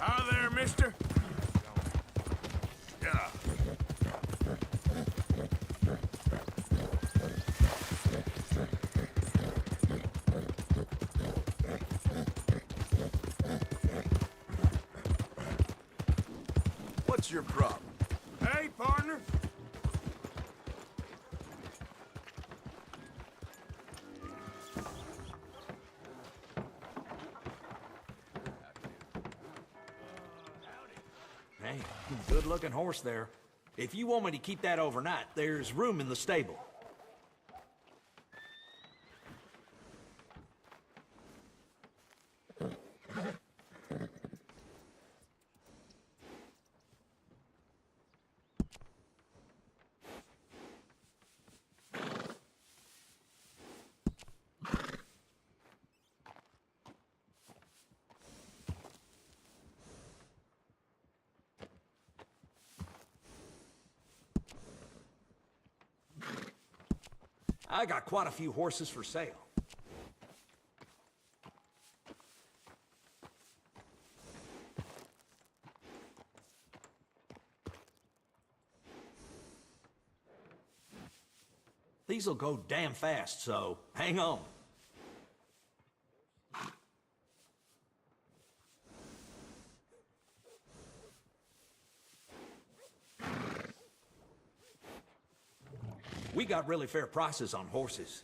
Hi there, mister. Yeah. What's your problem? Hey, partner. Hey, good-looking horse there. If you want me to keep that overnight, there's room in the stable. I got quite a few horses for sale. These'll go damn fast, so hang on. We got really fair prices on horses.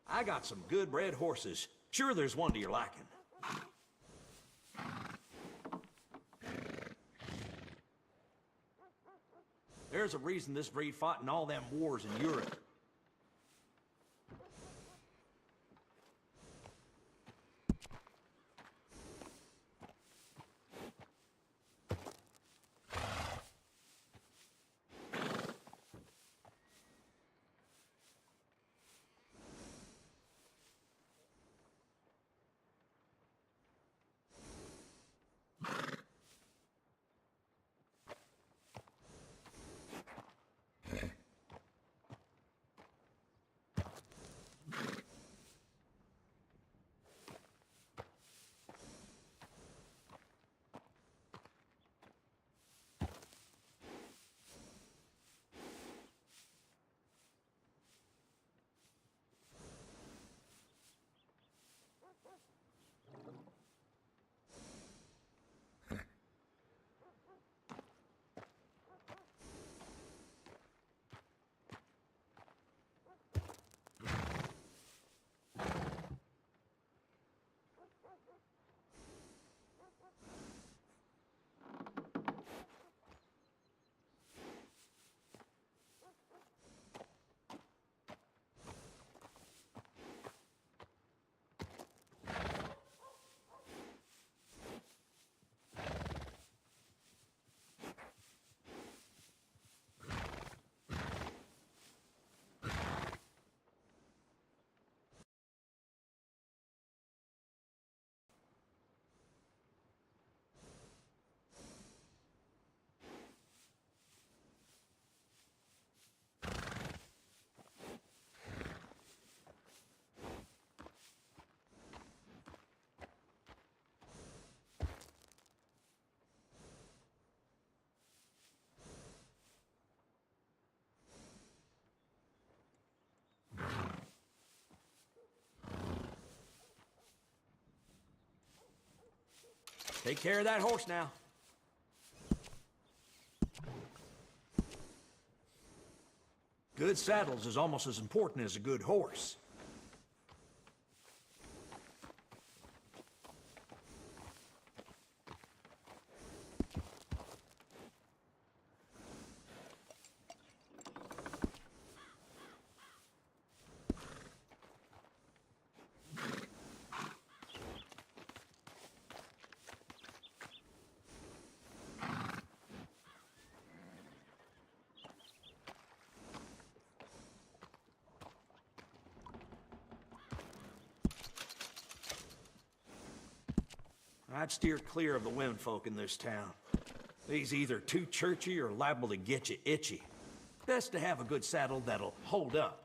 I got some good bred horses. Sure there's one to your liking. There's a reason this breed fought in all them wars in Europe. Take care of that horse now. Good saddles is almost as important as a good horse. I'd steer clear of the womenfolk in this town. They's either too churchy or liable to get you itchy. Best to have a good saddle that'll hold up.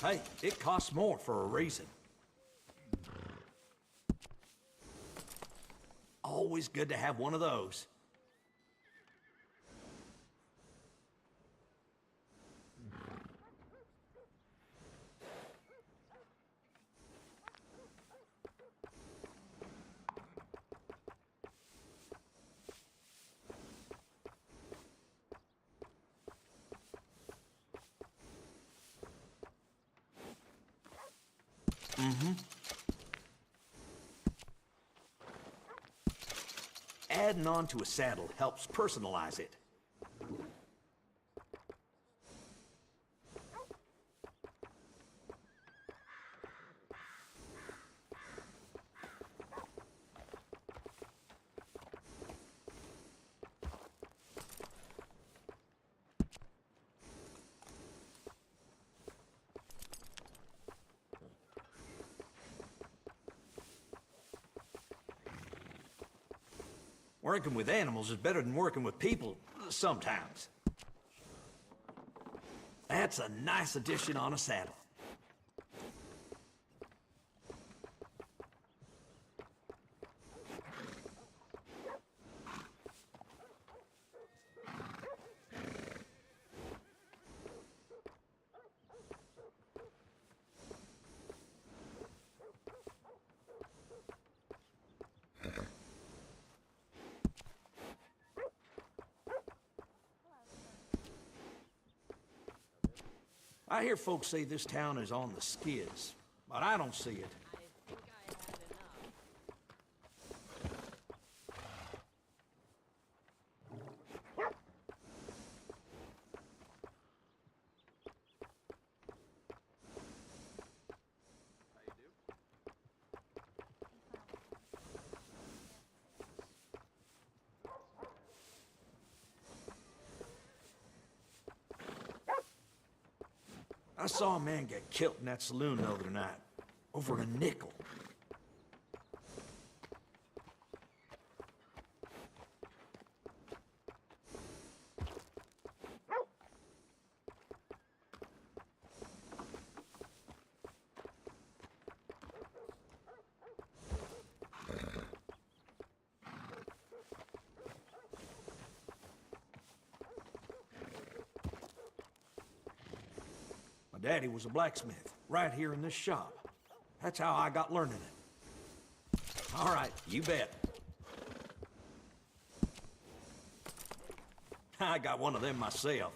Hey, it costs more for a reason. Always good to have one of those. Adding on to a saddle helps personalize it. Working with animals is better than working with people, sometimes. That's a nice addition on a saddle. I hear folks say this town is on the skids, but I don't see it. I saw a man get killed in that saloon the other night, over a nickel. My daddy was a blacksmith, right here in this shop. That's how I got learning it. All right, you bet. I got one of them myself.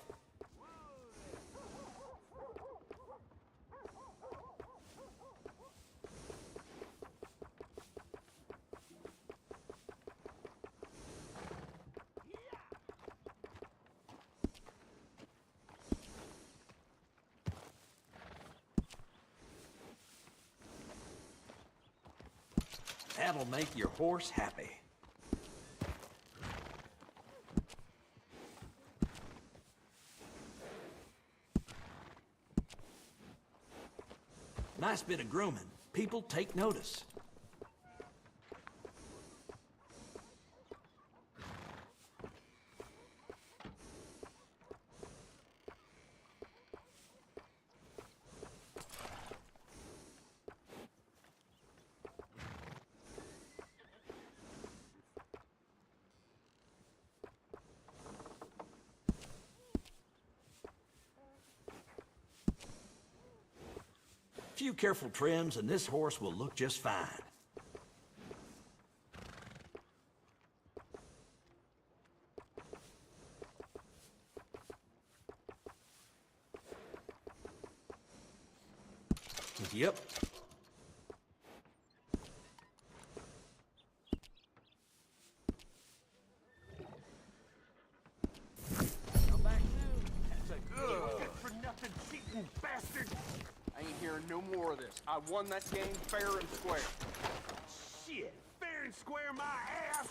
that'll make your horse happy. Nice bit of grooming. People take notice. Few careful trims and this horse will look just fine. Yep. Come back soon. That's a good for nothing cheating bastard. I ain't hearing no more of this. I won that game fair and square. Shit, fair and square my ass.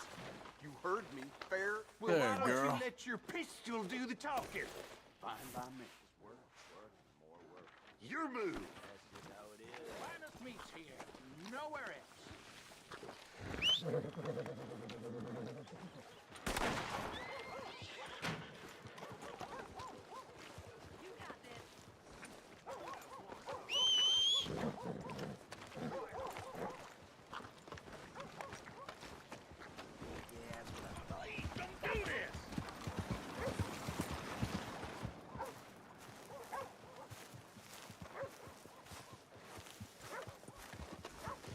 You heard me, fair. Well, There, why don't girl. you let your pistol do the talking? Fine by me. Work, more work. Your move. That's just how it is. Finest meats here. Nowhere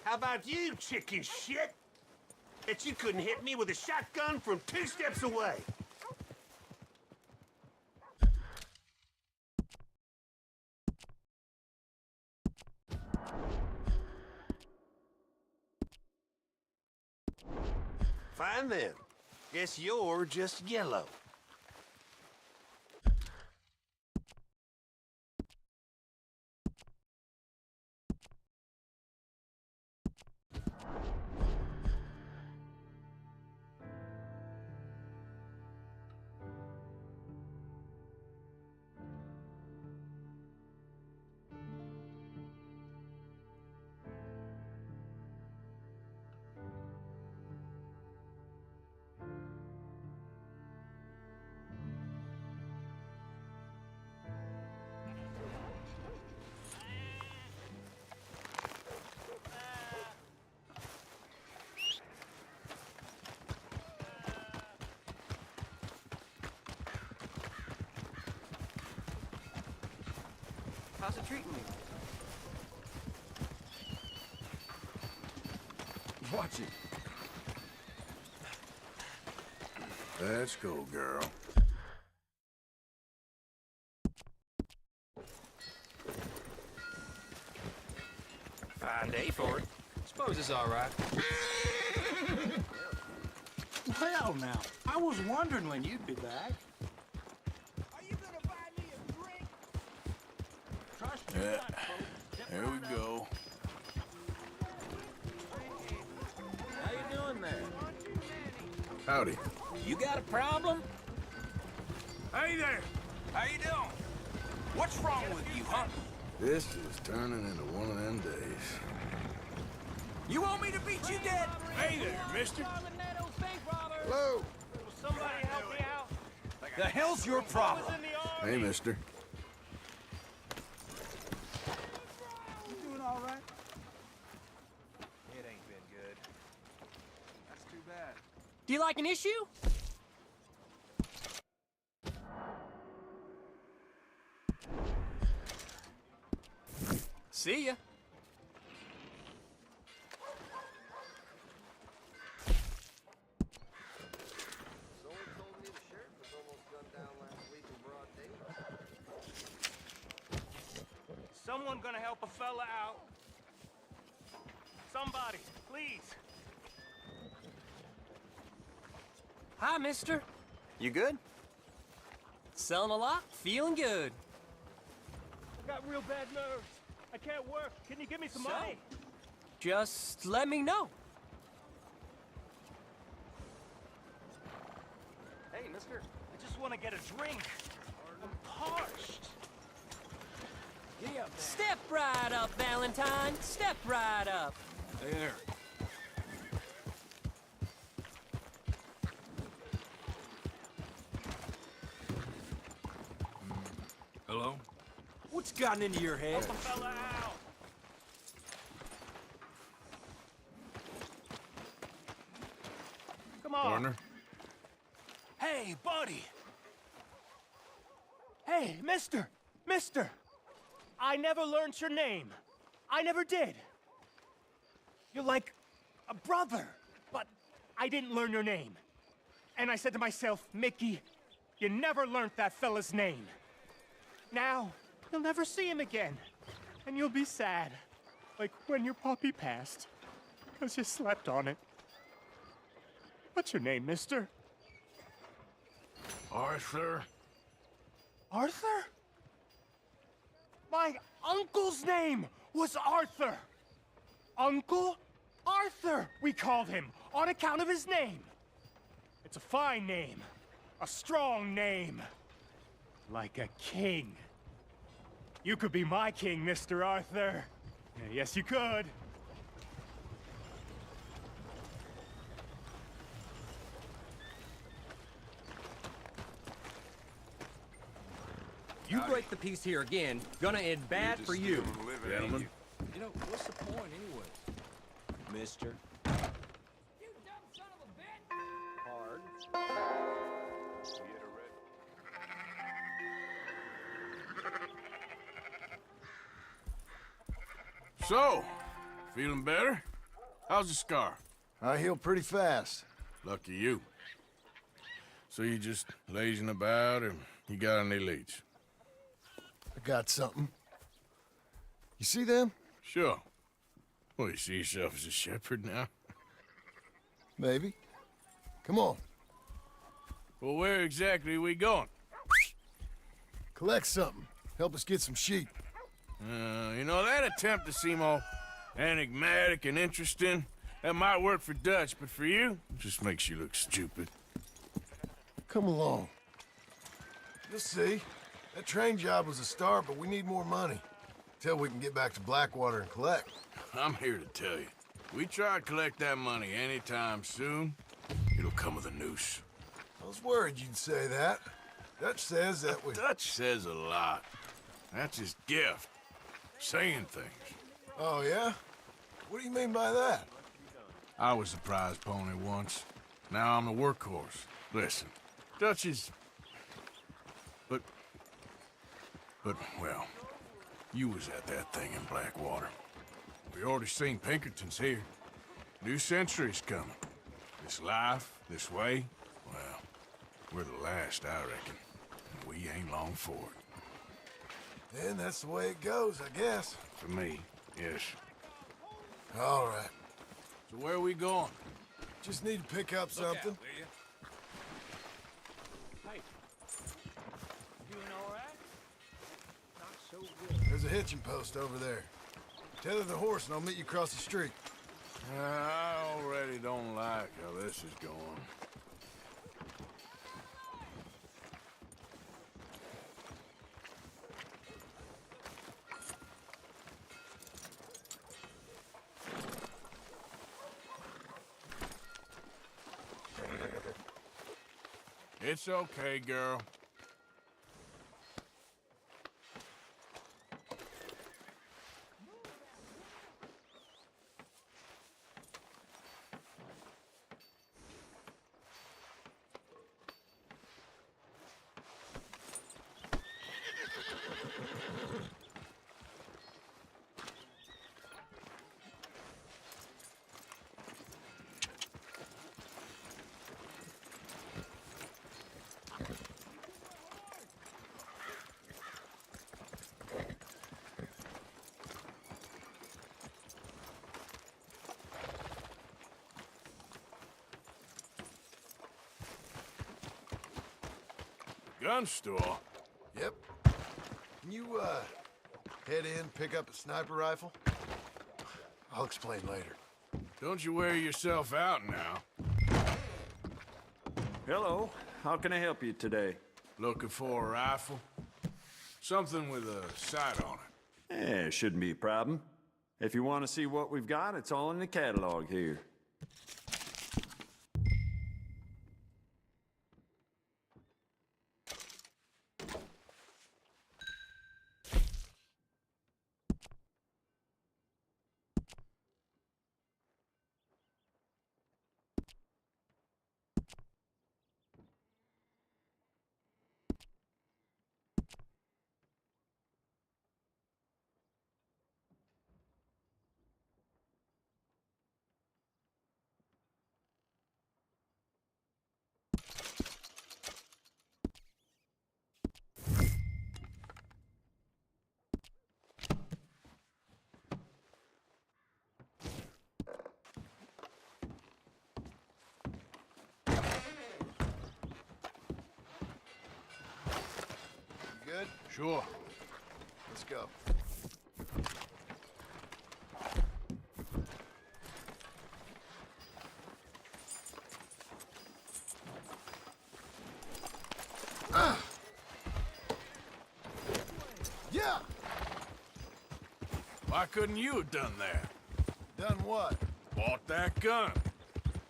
How about you, chicken shit? That you couldn't hit me with a shotgun from 2 steps away. Fine then. Guess you're just yellow. How's it treating me? Watch it. Let's go, girl. Fine day for it. Suppose it's all right. Well, now, I was wondering when you'd be back. Are you gonna buy me a drink? Trust me. Yeah. not, folks. Step Here right we up. go. How you doing there? Howdy. You got a problem? Hey there! How you doing? What's wrong with you, huh? This is turning into one of them days. You want me to beat you dead? Hey there, mister! Hello. Somebody help me out! The hell's your problem? Hey, mister. You doing all right? It ain't been good. That's too bad. Do you like an issue? See ya. Someone told me the sheriff was almost gunned down last week in broad daylight. Someone gonna help a fella out? Somebody, please! Hi, mister. You good? Selling a lot, feeling good. I got real bad nerves. I can't work. Can you give me some So? money? Just let me know. Hey, mister. I just want to get a drink. I'm parched. Giddy up there. Step right up, Valentine. Step right up. There. Hello? What's gotten into your head? Help a fella out. Come on. Partner? Hey, buddy. Hey, mister. Mister. I never learned your name. I never did. You're like a brother, but I didn't learn your name. And I said to myself, Mickey, you never learned that fella's name. Now, you'll never see him again. And you'll be sad. Like when your puppy passed. Because you slept on it. What's your name, mister? Arthur? Arthur? My uncle's name was Arthur. Uncle Arthur, we called him, on account of his name. It's a fine name, a strong name, like a king. You could be my king, Mr. Arthur. Yes, you could. You break the peace here again, gonna end bad for you. Gentlemen? You know, what's the point anyway? Mister. You dumb son of a bitch! Hard. So, feeling better? How's the scar? I heal pretty fast. Lucky you. So you just lazing about, or you got any leads? I got something. You see them? Sure. Well, you see yourself as a shepherd now? Maybe. Come on. Well, where exactly are we going? Collect something. Help us get some sheep. You know, that attempt to seem all enigmatic and interesting, that might work for Dutch, but for you, it just makes you look stupid. Come along. You'll see. That train job was a start, but we need more money. Till we can get back to Blackwater and collect. I'm here to tell you, we try to collect that money anytime soon, it'll come with a noose. I was worried you'd say that. Dutch says that we... Dutch says a lot. That's his gift. Saying things. Oh, yeah? What do you mean by that? I was the prize pony once. Now I'm the workhorse. Listen, Dutch is... But, well, you was at that thing in Blackwater. We already seen Pinkertons here. New century's coming. This life, this way, well, we're the last, I reckon. And we ain't long for it. Then that's the way it goes, I guess. For me, yes. All right. So where are we going? Just need to pick up something. Hey. Doing all right? Not so good. There's a hitching post over there. Tether the horse and I'll meet you across the street. I already don't like how this is going. It's okay, girl. Gun store? Yep. Can you, head in, pick up a sniper rifle? I'll explain later. Don't you wear yourself out now. Hello. How can I help you today? Looking for a rifle? Something with a sight on it. Shouldn't be a problem. If you want to see what we've got, it's all in the catalog here. Good? Sure. Let's go. Yeah! Why couldn't you have done that? Done what? Bought that gun.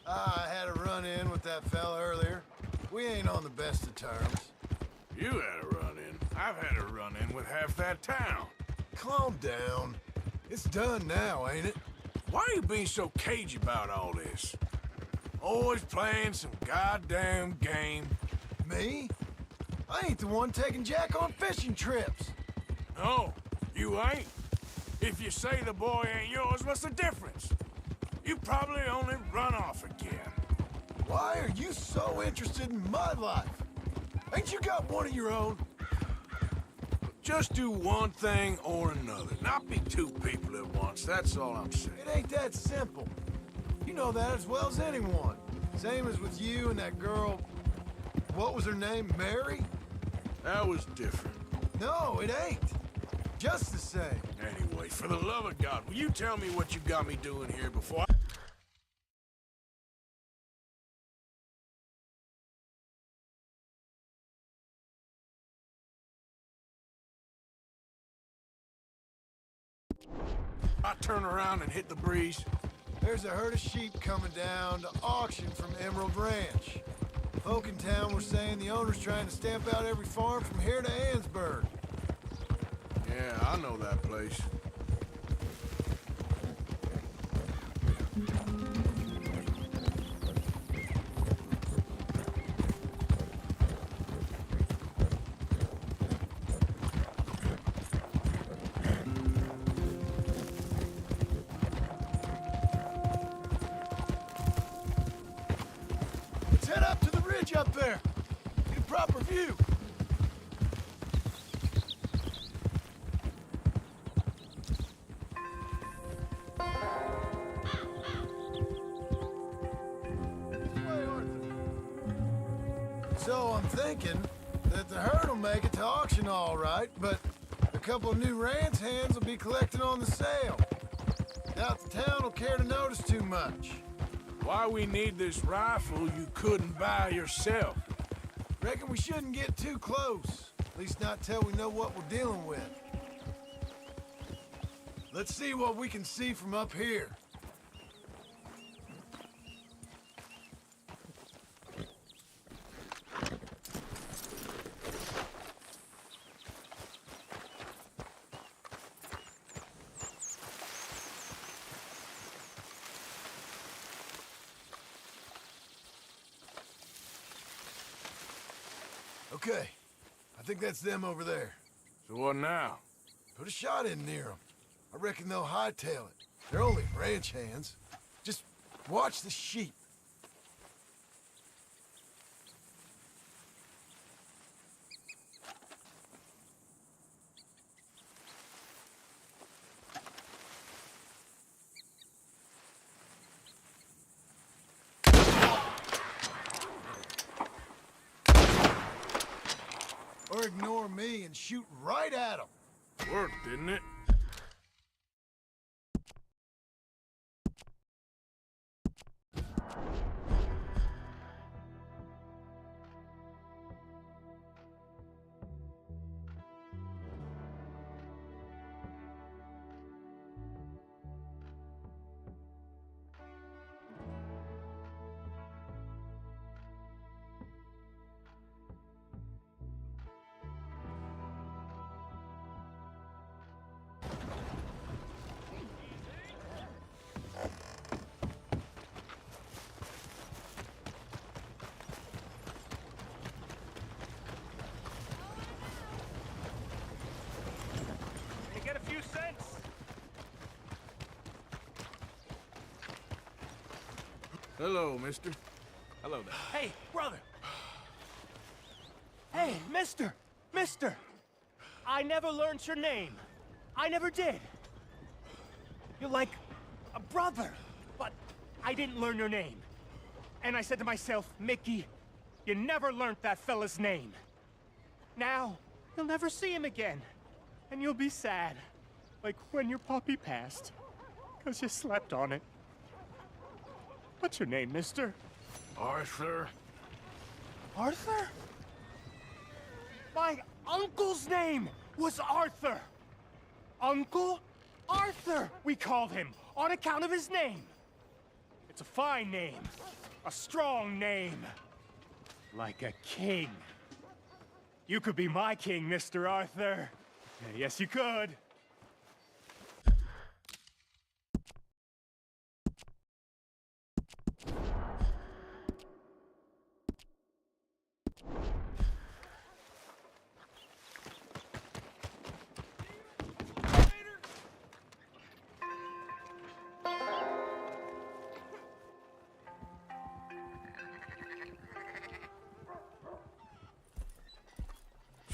I had a run-in with that fella earlier. We ain't on the best of terms. You had a run-in. I've had a run-in with half that town. Calm down. It's done now, ain't it? Why are you being so cagey about all this? Always playing some goddamn game. Me? I ain't the one taking Jack on fishing trips. No, you ain't. If you say the boy ain't yours, what's the difference? You probably only run off again. Why are you so interested in my life? Ain't you got one of your own? Just do one thing or another. Not be two people at once, that's all I'm saying. It ain't that simple. You know that as well as anyone. Same as with you and that girl... What was her name? Mary? That was different. No, it ain't. Just the same. Anyway, for the love of God, will you tell me what you got me doing here before I turn around and hit the breeze? There's a herd of sheep coming down to auction from Emerald Ranch. Folk in town were saying the owner's trying to stamp out every farm from here to Ansburg. Yeah, I know that place. Let's head up to the ridge up there. Get a proper view. So I'm thinking that the herd will make it to auction all right, but a couple of new ranch hands will be collecting on the sale. Doubt the town will care to notice too much. Why we need this rifle you couldn't buy yourself? Reckon we shouldn't get too close. At least not till we know what we're dealing with. Let's see what we can see from up here. Okay, I think that's them over there. So what now? Put a shot in near them. I reckon they'll hightail it. They're only ranch hands. Just watch the sheep. Or ignore me and shoot right at them. Worked, didn't it? Hello, mister. Hello there. Hey, brother! Hey, mister! Mister! I never learned your name. I never did. You're like a brother, but I didn't learn your name. And I said to myself, Mickey, you never learned that fella's name. Now, you'll never see him again. And you'll be sad. Like when your puppy passed. 'Cause you slept on it. What's your name, mister? Arthur. Arthur? My uncle's name was Arthur. Uncle Arthur, we called him, on account of his name. It's a fine name. A strong name. Like a king. You could be my king, Mr. Arthur. Yes, you could.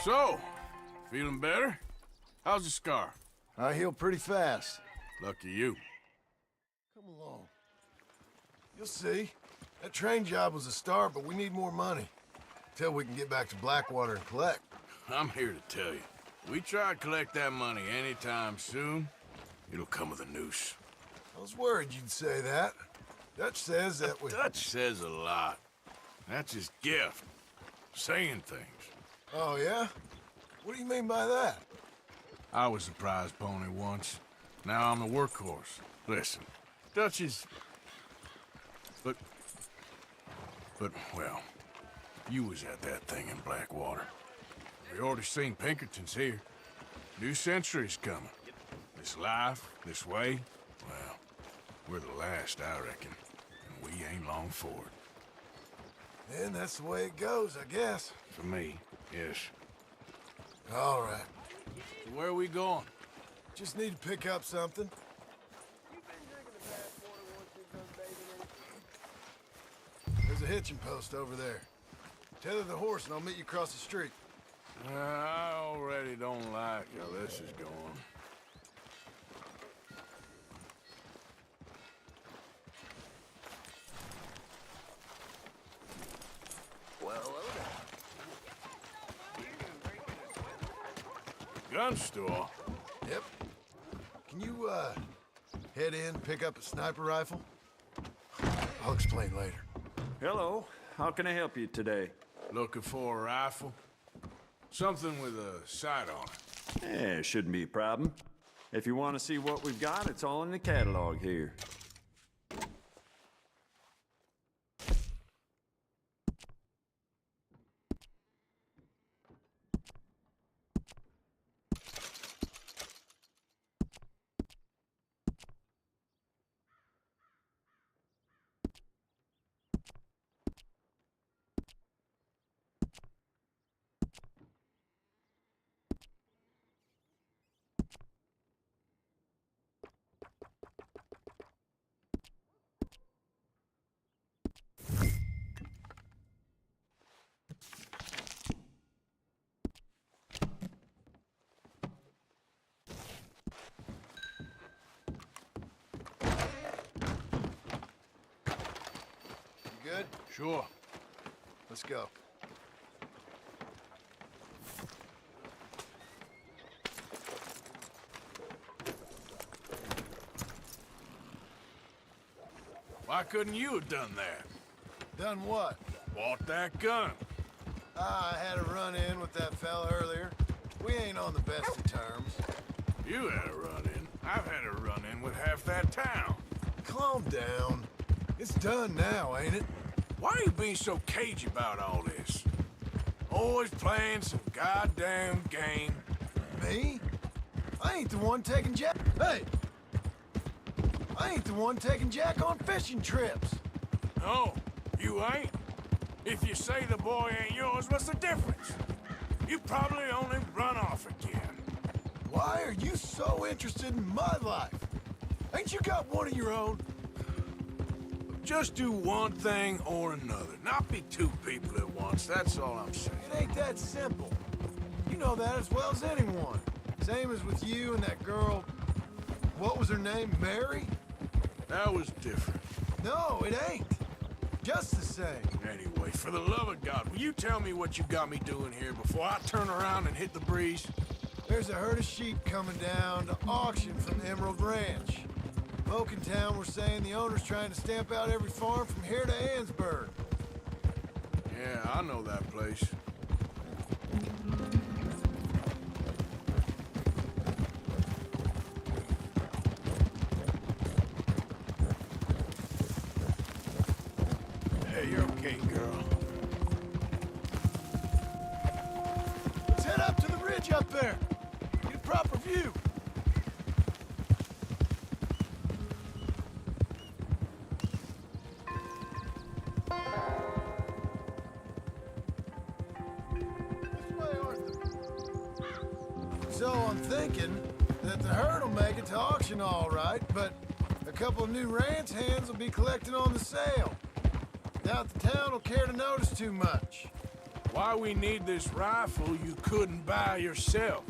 So, feeling better? How's the scar? I heal pretty fast. Lucky you. Come along. You'll see. That train job was a start, but we need more money. Till we can get back to Blackwater and collect. I'm here to tell you. We try to collect that money anytime soon, it'll come with a noose. I was worried you'd say that. Dutch says that we... Dutch says a lot. That's his gift. Saying things. Oh, yeah? What do you mean by that? I was a prize pony once. Now I'm a workhorse. Listen, Dutch is... But, well, you was at that thing in Blackwater. We already seen Pinkertons here. New century's coming. This life, this way, well, we're the last, I reckon. And we ain't long for it. And that's the way it goes, I guess. For me, yes. All right. So where are we going? Just need to pick up something. There's a hitching post over there. Tether the horse and I'll meet you across the street. I already don't like how this is going. Gun store? Yep. Can you, head in, pick up a sniper rifle? I'll explain later. Hello. How can I help you today? Looking for a rifle? Something with a sight on it. Yeah, shouldn't be a problem. If you want to see what we've got, it's all in the catalog here. Good? Sure. Let's go. Why couldn't you have done that? Done what? Bought that gun. I had a run-in with that fella earlier. We ain't on the best of terms. You had a run-in. I've had a run-in with half that town. Calm down. It's done now, ain't it? Why are you being so cagey about all this? Always playing some goddamn game. Me? I ain't the one taking Jack. Hey! I ain't the one taking Jack on fishing trips. No, you ain't. If you say the boy ain't yours, what's the difference? You probably only run off again. Why are you so interested in my life? Ain't you got one of your own? Just do one thing or another. Not be two people at once, that's all I'm saying. It ain't that simple. You know that as well as anyone. Same as with you and that girl... What was her name? Mary? That was different. No, it ain't. Just the same. Anyway, for the love of God, will you tell me what you got me doing here before I turn around and hit the breeze? There's a herd of sheep coming down to auction from Emerald Ranch. Folk in town were saying the owner's trying to stamp out every farm from here to Ansburg. Yeah, I know that place. Hey, you're okay, girl. Let's head up to the ridge up there. Get a proper view. This way, Arthur. So I'm thinking that the herd will make it to auction all right, but a couple of new ranch hands will be collecting on the sale. Doubt the town will care to notice too much. Why we need this rifle you couldn't buy yourself?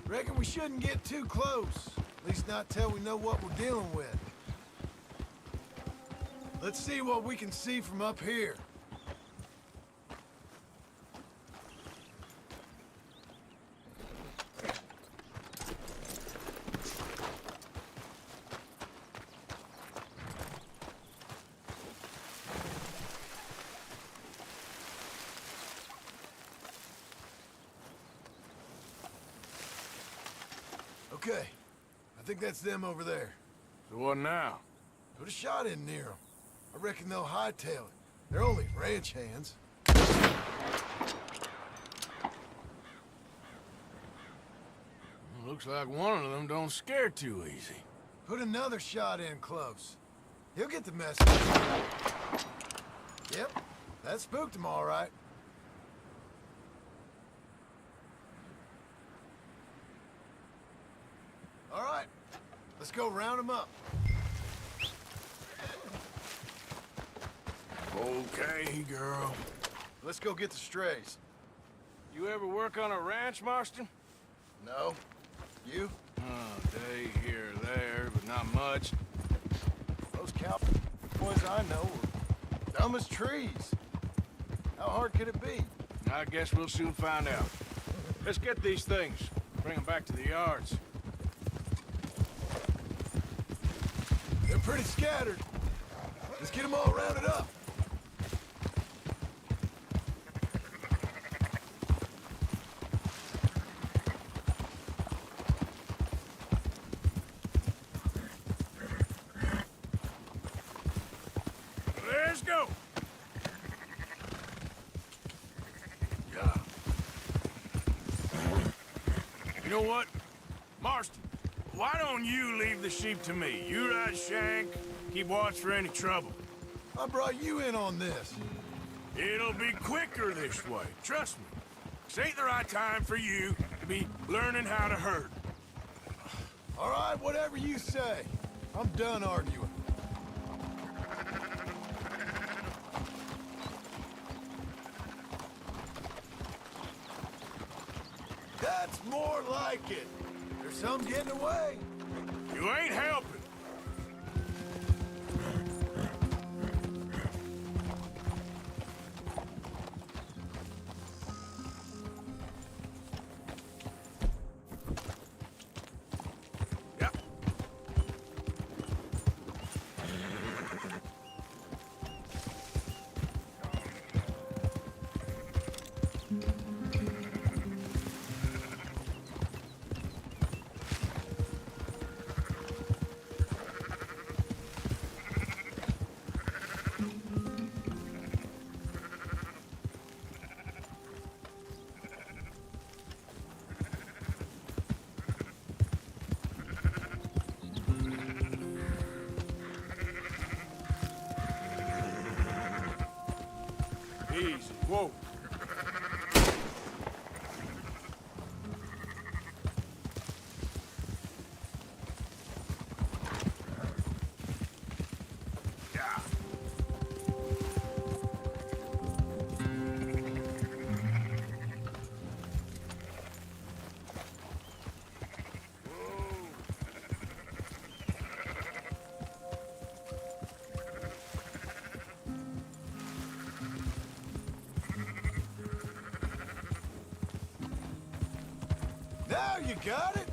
Reckon we shouldn't get too close. At least not till we know what we're dealing with. Let's see what we can see from up here. Okay, I think that's them over there. So what now? Put a shot in near them. I reckon they'll hightail it. They're only ranch hands. Looks like one of them don't scare too easy. Put another shot in close. He'll get the message. Yep, that spooked him all right. All right, let's go round him up. Okay, girl. Let's go get the strays. You ever work on a ranch, Marston? No? You? Day here or there, but not much. Those cowboys I know are dumb as trees. How hard could it be? I guess we'll soon find out. Let's get these things. Bring them back to the yards. They're pretty scattered. Let's get them all rounded up. Let's go! Yeah. You know what? Marston, why don't you leave the sheep to me? You ride Shank, keep watch for any trouble. I brought you in on this. It'll be quicker this way, trust me. This ain't the right time for you to be learning how to herd. All right, whatever you say. I'm done arguing. That's more like it. There's some getting away. You ain't helping. Yep. Easy. Whoa. Yeah. Now you got it?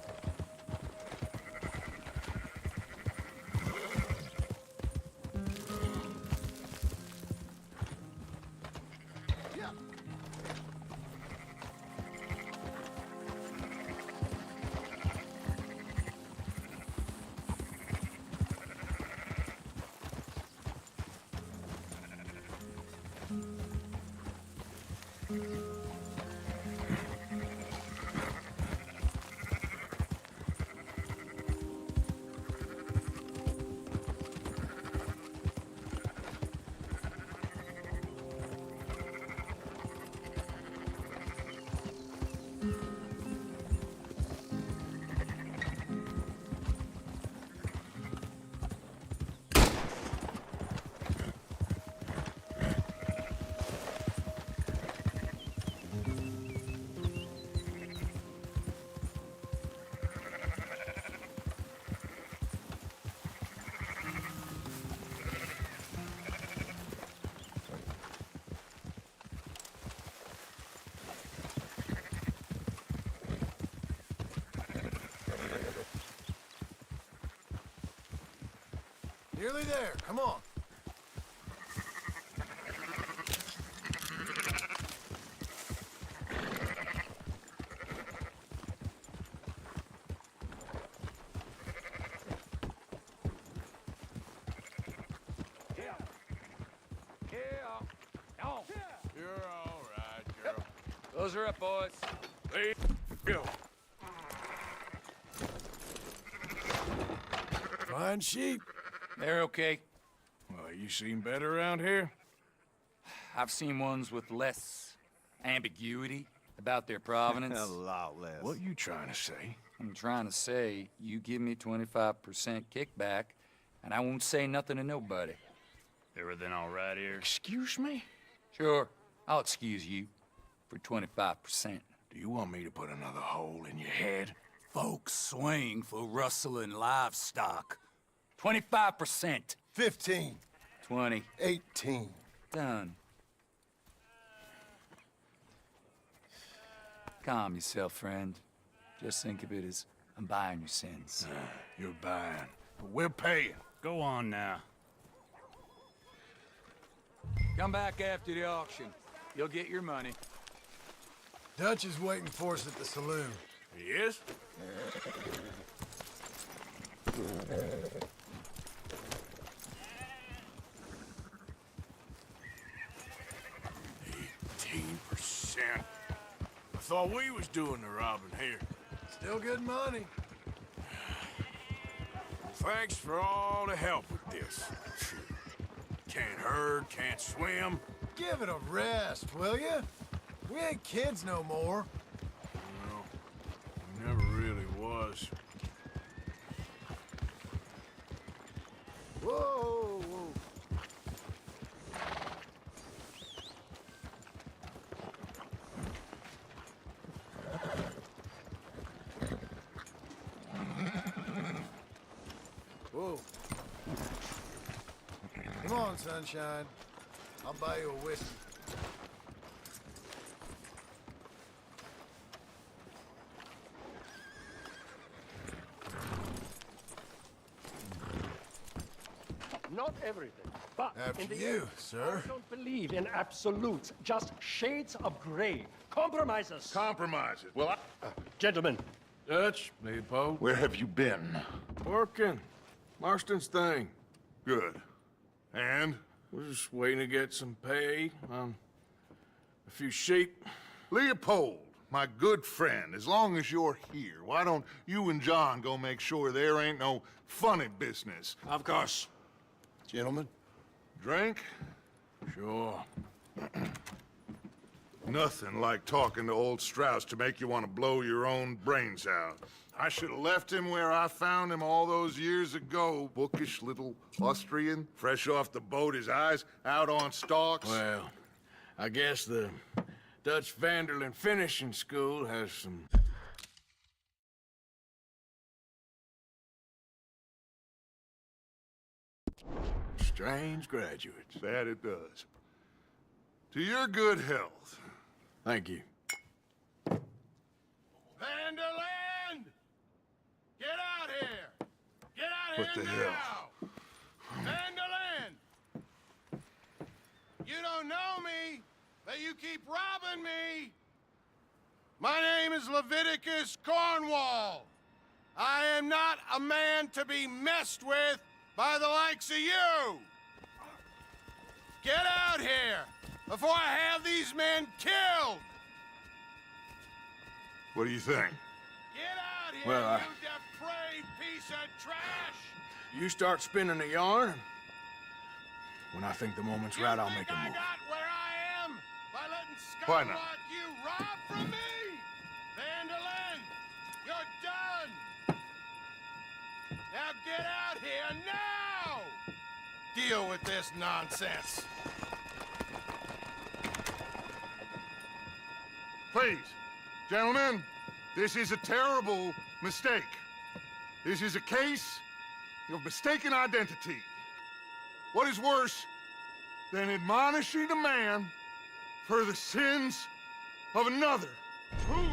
Nearly there. Come on. You're all right, girl. Those are up, boys. There you go. Fine sheep. They're okay. Well, you seem better around here? I've seen ones with less ambiguity about their provenance. A lot less. What you trying to say? I'm trying to say, you give me 25% kickback, and I won't say nothing to nobody. Everything all right here? Excuse me? Sure, I'll excuse you for 25%. Do you want me to put another hole in your head? Folks swing for rustling livestock. 25%. 15. 20. 18. Done. Calm yourself, friend. Just think of it as I'm buying your sins. You're buying, but we're paying. Go on now. Come back after the auction. You'll get your money. Dutch is waiting for us at the saloon. He is? 18%. I thought we was doing the robbing here. Still good money. Thanks for all the help with this. Can't herd, can't swim. Give it a rest, will you? We ain't kids no more. Well, never really was. Whoa, whoa. Whoa. Come on, sunshine. I'll buy you a whiskey. Not everything, but After in the you, end, sir. I don't believe in absolutes, just shades of gray. Compromises. Compromises. Well, Gentlemen, Dutch, Leopold. where have you been? Working. Marston's thing. Good. And? We're just waiting to get some pay on a few sheep. Leopold, my good friend, as long as you're here, why don't you and John go make sure there ain't no funny business? Of course. Gentlemen. Drink? Sure. Nothing like talking to old Strauss to make you want to blow your own brains out. I should have left him where I found him all those years ago. Bookish little Austrian, fresh off the boat, his eyes out on stalks. Well, I guess the Dutch Vanderlyn finishing school has some strange graduates. That it does. To your good health. Thank you. Vanderlyn! Get out here! Get out What here the now! Vandalin! You don't know me, but you keep robbing me! My name is Leviticus Cornwall. I am not a man to be messed with by the likes of you! Get out here before I have these men killed! What do you think? Get out here, Well, you depraved piece of trash! You start spinning the yarn. When I think the moment's right, I'll make a I move. got where I am by letting Why scum not? like you rob from me! Vandalin, you're done! Now get out here now! Deal with this nonsense. Please, gentlemen, this is a terrible mistake. This is a case of mistaken identity. What is worse than admonishing a man for the sins of another who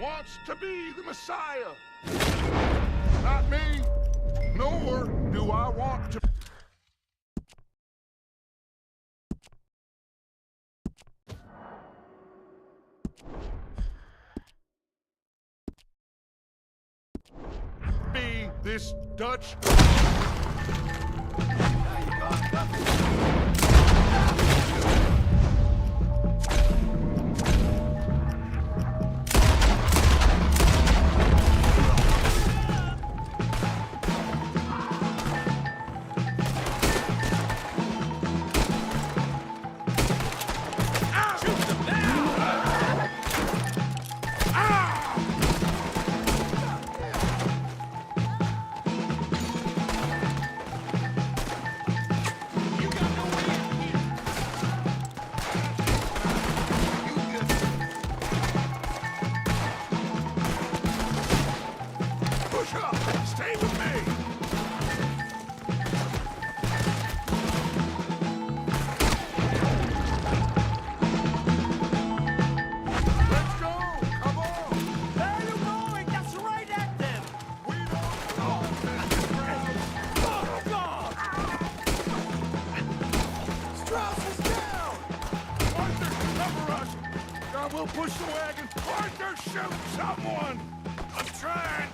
wants to be the Messiah? Not me, nor do I want to. Be this Dutch. Push up! Stay with me! Let's go! Come on! Where are you going? That's right at them! We don't know this Oh, God! Strauss is down! Arthur, cover us! God, we'll push the wagon! Arthur, shoot someone! I'm trying!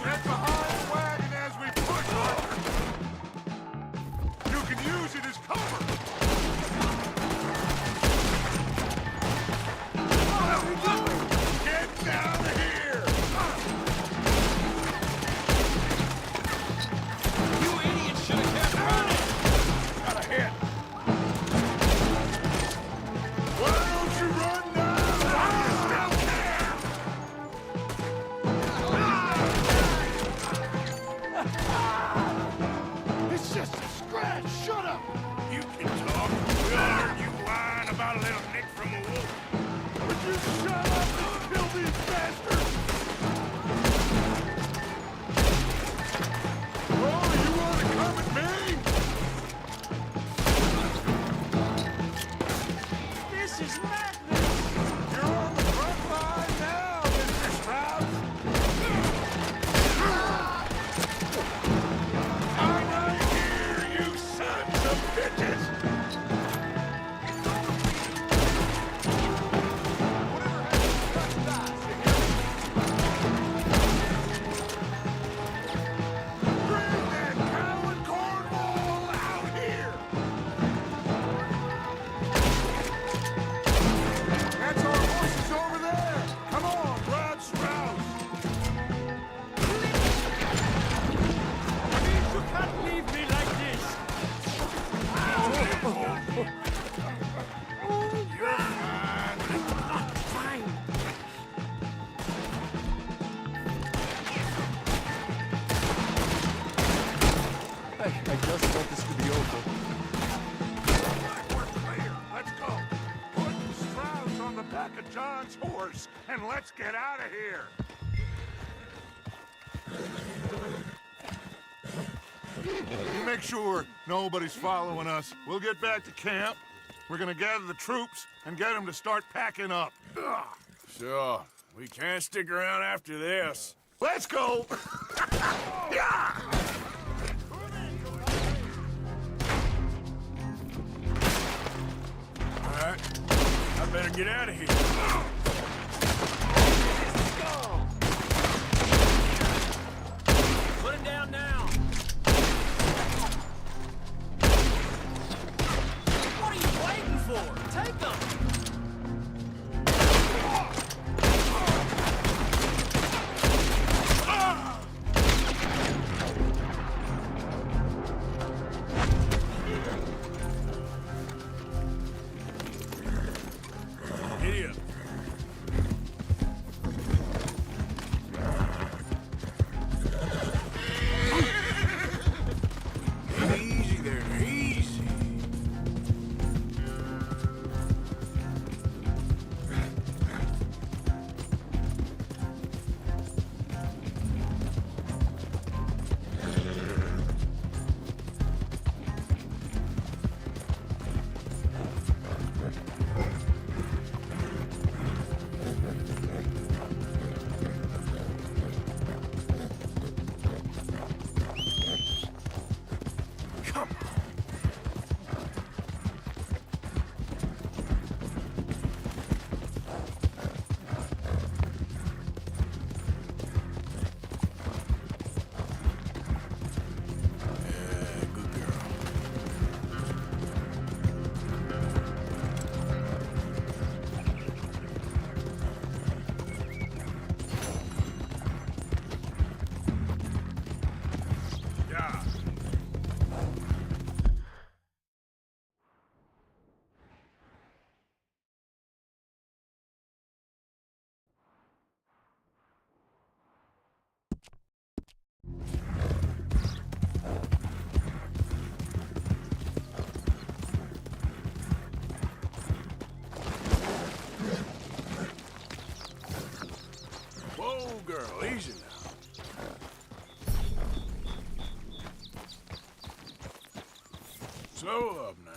Get behind the wagon as we push, Arthur! You can use it as cover! Get down here! You idiots should have kept running! Got a hit! Why don't you run now? While you still can! It's just a scratch! Shut up! You can talk. We all heard you whine about a little nick from a wolf. Would you shut up and kill these bastards? Oh, you want to come at me? This is madness! You're on the front line now, Mr. Strauss. I'm right here, you sons of bitches! Bring that coward Cornwall out here! That's our horses over there! Come on, Brad Strauss! Please, you can't leave me like this! You're fine. Fine! I just want this to be over. We're clear. Let's go. Put Strauss on the back of John's horse, and let's get out of here. You make sure nobody's following us. We'll get back to camp. We're gonna gather the troops and get them to start packing up. Ugh. Sure. We can't stick around after this. Let's go! Yeah! All right, I better get out of here. Put him down now. What are you waiting for? Take him. Giddy up. Easy there, easy. Come on. Yeah, good girl. Yeah. Whoa, girl, easy now. Slow up now.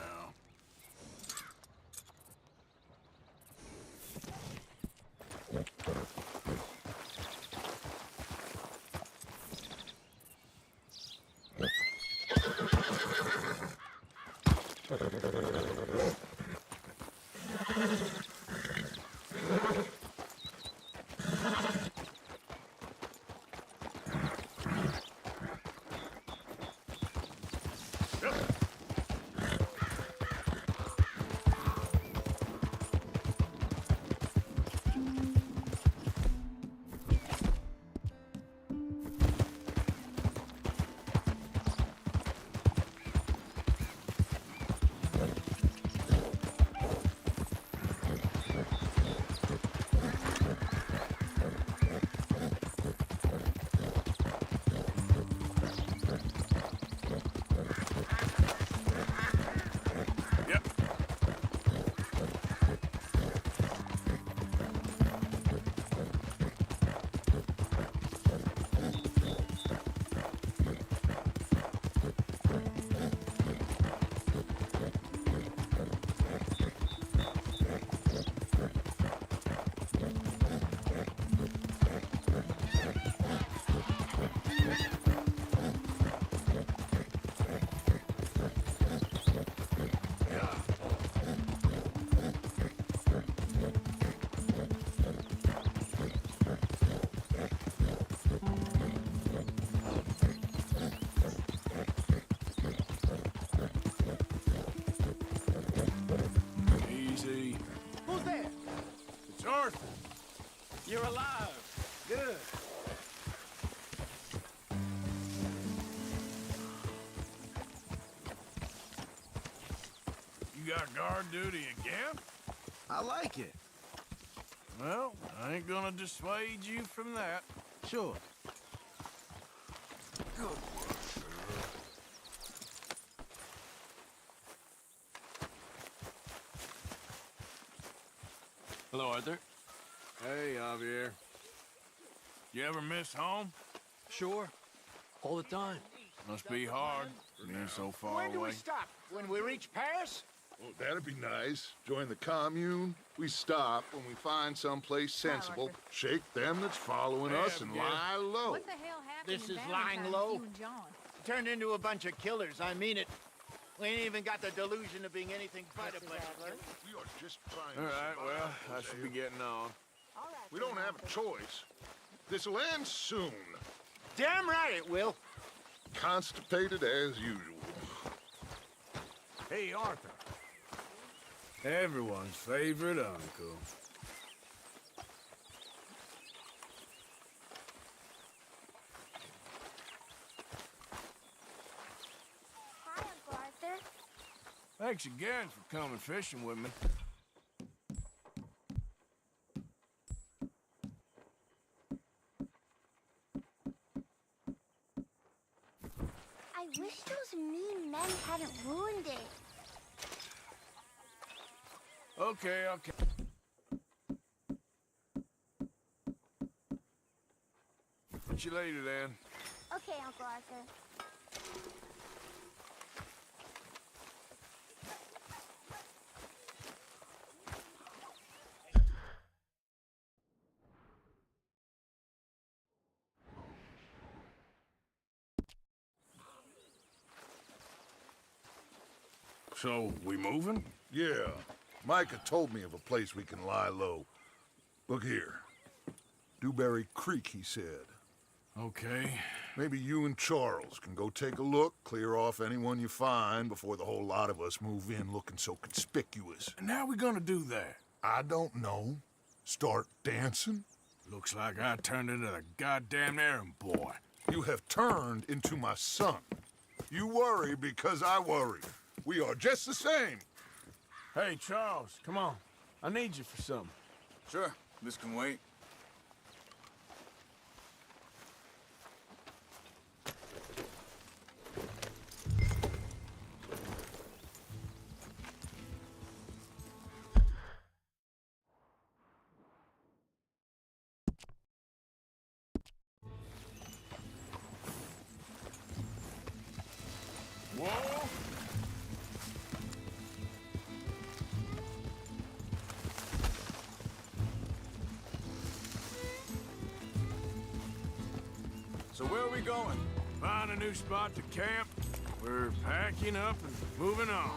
Yep. Easy. Who's there? It's Arthur. You're alive. Good. You got guard duty again? I like it. Well, I ain't gonna dissuade you from that. Sure. Hello, Arthur. Hey, Javier. You ever miss home? Sure. All the time. Must be hard, being so far When do we away. stop? When we reach Paris? Well, that'd be nice. Join the commune. We stop when we find someplace sensible, shake them that's following us, and lie low. What the hell happened This in is Valentine lying with low? you and John? Turned into a bunch of killers, I mean it. We ain't even got the delusion of being anything but a bunch of killers. We are just trying All to right, survive, well, I should be getting on. We don't have a choice. This'll end soon. Damn right it will. Constipated as usual. Hey, Arthur. Everyone's favorite uncle. Hi, Uncle Arthur. Thanks again for coming fishing with me. I wish those mean men hadn't ruined it. Okay. Catch you later, then. Okay, Uncle Arthur. So, we moving? Yeah. Micah told me of a place we can lie low. Look here. Dewberry Creek, he said. Okay. Maybe you and Charles can go take a look, clear off anyone you find before the whole lot of us move in looking so conspicuous. And how we gonna do that? I don't know. Start dancing? Looks like I turned into the goddamn errand boy. You have turned into my son. You worry because I worry. We are just the same. Hey, Charles, come on. I need you for something. Sure, this can wait. Whoa! So where are we going? Find a new spot to camp. We're packing up and moving on.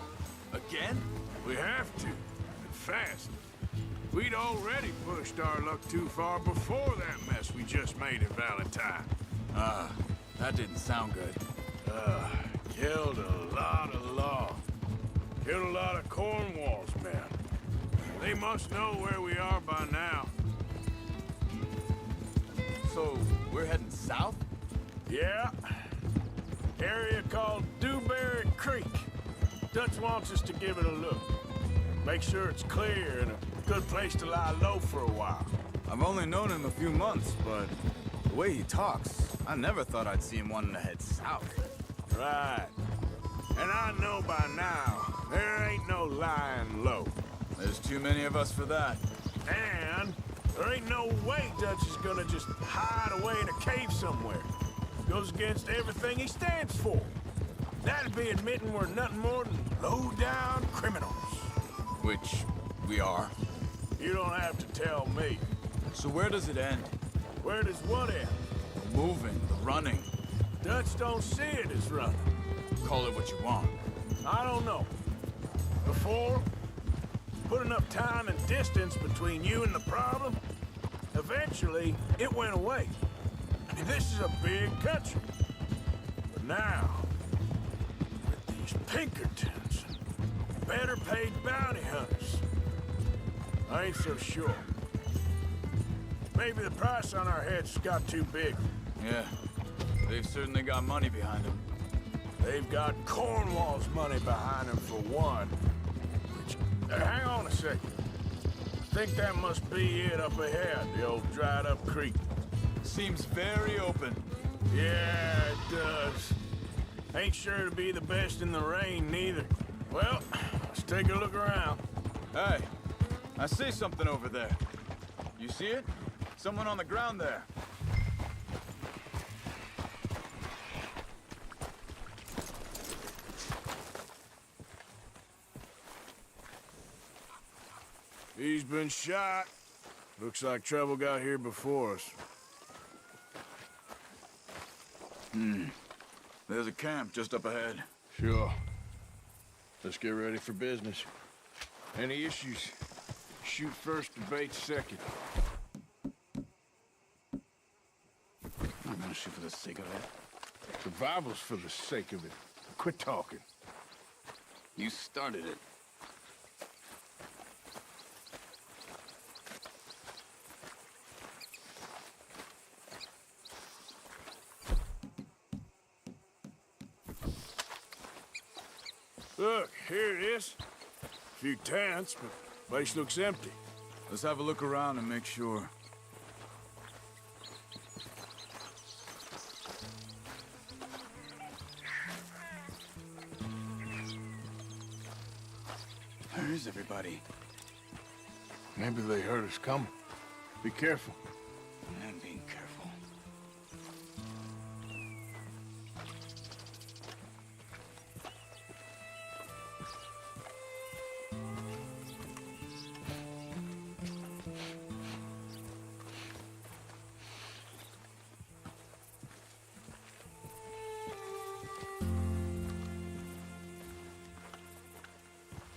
Again? We have to, and fast. We'd already pushed our luck too far before that mess we just made at Valentine. That didn't sound good. Killed a lot of law. Killed a lot of Cornwall's men. They must know where we are by now. So, we're heading south? Yeah. Area called Dewberry Creek. Dutch wants us to give it a look. Make sure it's clear and a good place to lie low for a while. I've only known him a few months, but the way he talks, I never thought I'd see him wanting to head south. Right. And I know by now, there ain't no lying low. There's too many of us for that. And there ain't no way Dutch is gonna just hide away in a cave somewhere. Goes against everything he stands for. That'd be admitting we're nothing more than low-down criminals. Which we are. You don't have to tell me. So where does it end? Where does what end? The moving, the running. Dutch don't see it as running. Call it what you want. I don't know. Before, put enough time and distance between you and the problem, eventually it went away. I mean, this is a big country. But now, with these Pinkertons and better paid bounty hunters, I ain't so sure. Maybe the price on our heads got too big. Yeah, they've certainly got money behind them. They've got Cornwall's money behind them for one. Which, hang on a second. I think that must be it up ahead, the old dried-up creek. Seems very open. Yeah, it does. Ain't sure to be the best in the rain, neither. Well, let's take a look around. Hey, I see something over there. You see it? Someone on the ground there. He's been shot. Looks like trouble got here before us. There's a camp just up ahead. Sure. Let's get ready for business. Any issues? Shoot first, debate second. I'm not gonna shoot for the sake of it. Survival's for the sake of it. Quit talking. You started it. Look, here it is. A few tents, but place looks empty. Let's have a look around and make sure. Where is everybody? Maybe they heard us coming. Be careful. I'm being careful.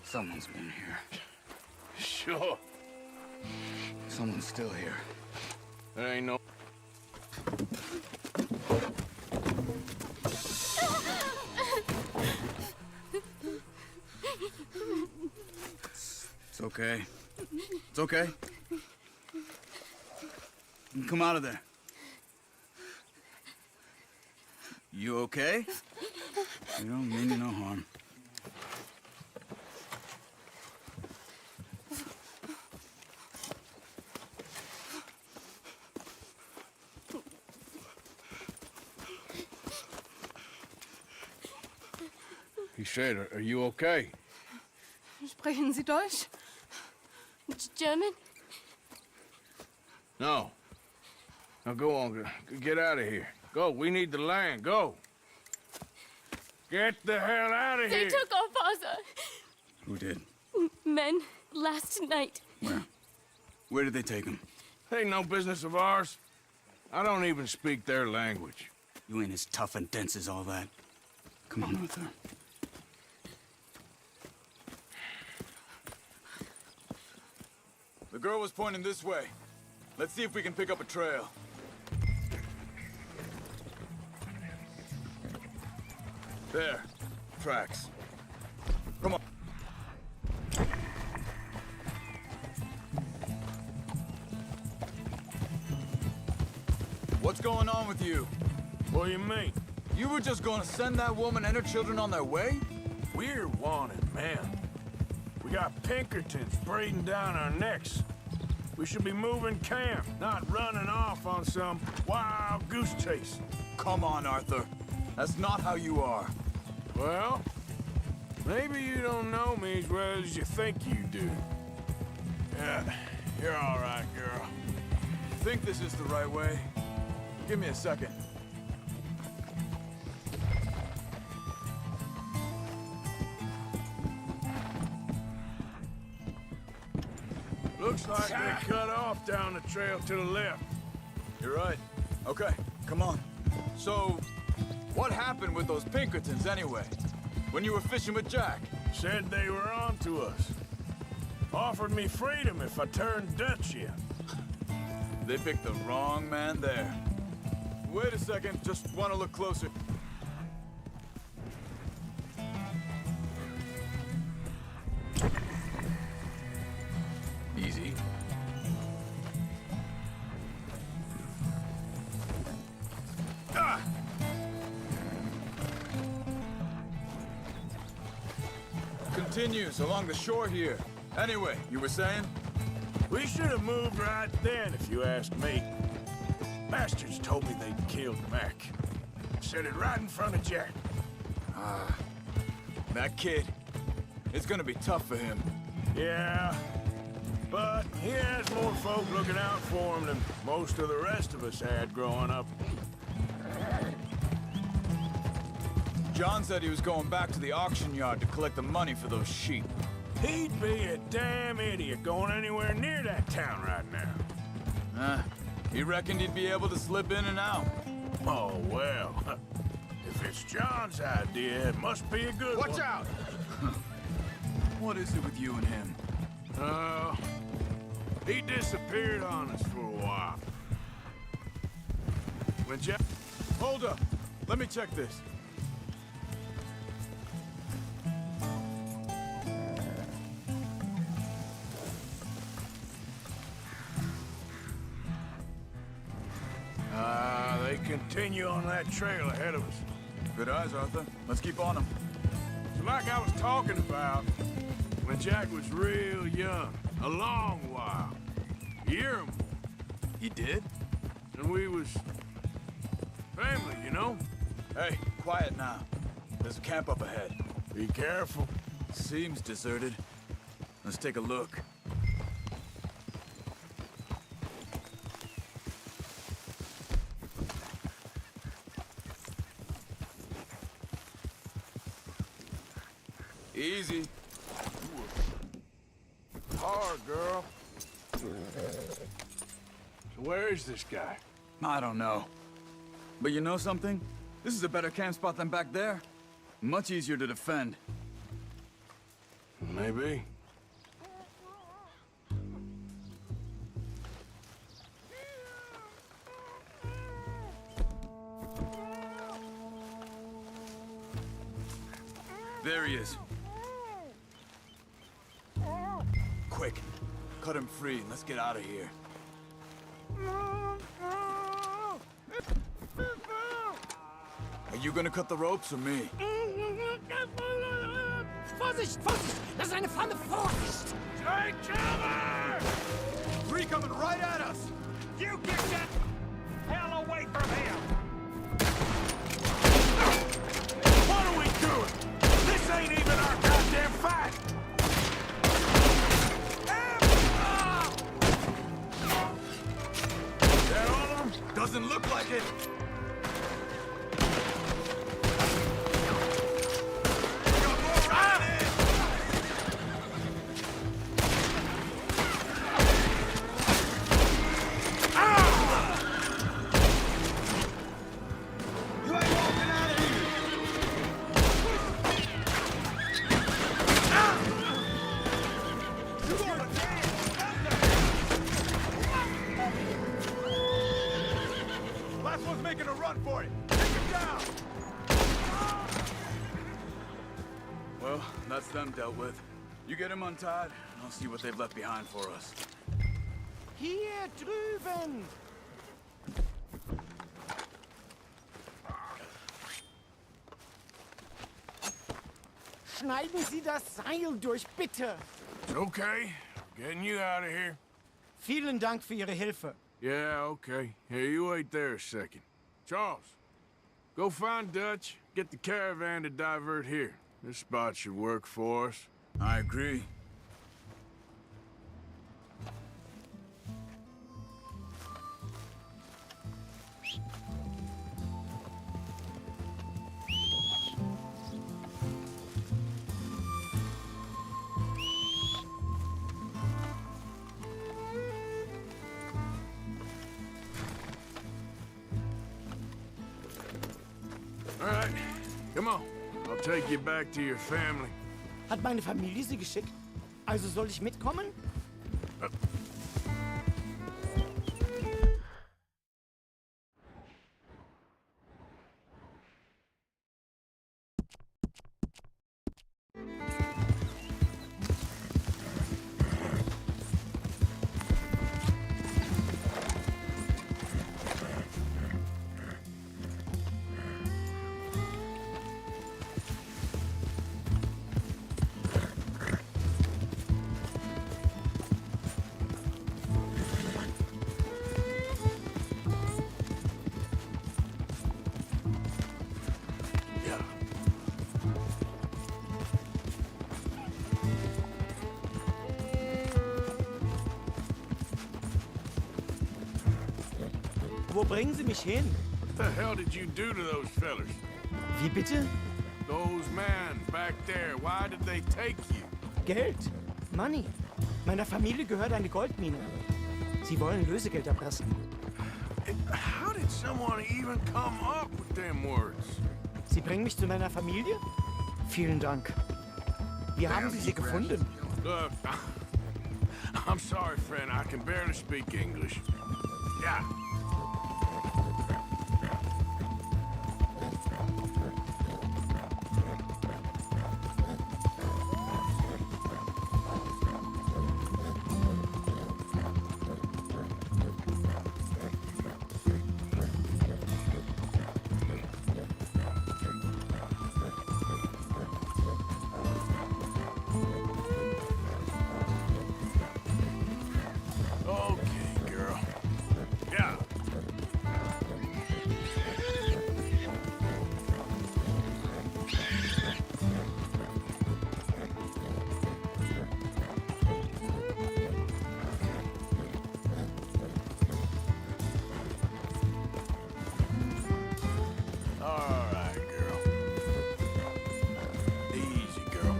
Someone's been here. Sure. Someone's still here. There ain't no... It's okay. It's okay. You can come out of there. You okay? You don't mean you no harm. He said, are you okay? Sprechen Sie Deutsch? German? No. Now go on, get out of here. Go, we need the land, go. Get the hell out of They here. took our father. Who did? Men last night. Where? Where did they take him? Ain't no business of ours. I don't even speak their language. You ain't as tough and dense as all that. Come on, Arthur. The girl was pointing this way. Let's see if we can pick up a trail. There. Tracks. Come on. What's going on with you? What do you mean? You were just gonna send that woman and her children on their way? We're wanted, man. We got Pinkertons breathing down our necks. We should be moving camp, not running off on some wild goose chase. Come on, Arthur. That's not how you are. Well, maybe you don't know me as well as you think you do. Yeah, you're all right, girl. Think this is the right way? Give me a second. Looks like they cut off down the trail to the left. You're right. Okay, come on. So, what happened with those Pinkertons anyway? When you were fishing with Jack? Said they were on to us. Offered me freedom if I turned Dutch in. They picked the wrong man there. Wait a second, just want to look closer. Easy. Ah! Continues along the shore here. Anyway, you were saying? We should have moved right then, if you ask me. Bastards told me they'd killed Mac. Said it right in front of Jack. Ah, that kid. It's gonna be tough for him. Yeah, but he has more folk looking out for him than most of the rest of us had growing up. John said he was going back to the auction yard to collect the money for those sheep. He'd be a damn idiot going anywhere near that town right now. He reckoned he'd be able to slip in and out. Oh, well. If it's John's idea, it must be a good one. Watch out! What is it with you and him? He disappeared on us for a while. When Jack... Hold up. Let me check this. They continue on that trail ahead of us. Good eyes, Arthur. Let's keep on them. So like I was talking about, when Jack was real young, a long while. You hear him? You did? And we was... family, you know? Hey, quiet now. There's a camp up ahead. Be careful. Seems deserted. Let's take a look. Easy. Hard, girl. So where is this guy? I don't know. But you know something? This is a better camp spot than back there. Much easier to defend. Maybe. There he is. Quick, cut him free and let's get out of here. Are you gonna cut the ropes or me? Vorsicht, Vorsicht! Das ist eine Pfanne! Vorsicht! Take cover! Three coming right at us! You get that hell away from him! What are we doing? This ain't even our goddamn fight! That all of them? Doesn't look like it. Making a run for it! Take him down! Well, that's them dealt with. You get him untied, and I'll see what they've left behind for us. Hier drüben! Schneiden Sie das Seil durch, bitte! It's okay. Getting you out of here. Vielen Dank für Ihre Hilfe. Yeah, okay. Here, you wait there a second. Charles, go find Dutch, get the caravan to divert here. This spot should work for us. I agree. All right, come on. I'll take you back to your family. Hat meine Familie Sie geschickt? Also soll ich mitkommen? Wo bringen Sie mich hin? What the hell did you do to those fellers? Wie bitte? Those men back there, why did they take you? Geld. Money. Meiner Familie gehört eine Goldmine. Sie wollen Lösegeld erpressen. How did someone even come up with them words? Sie bringen mich zu meiner Familie? Vielen Dank. Wie haben Sie sie gefunden? Look, I'm sorry, friend. I can barely speak English. Yeah. Okay, girl. Yeah. All right, girl. Easy, girl.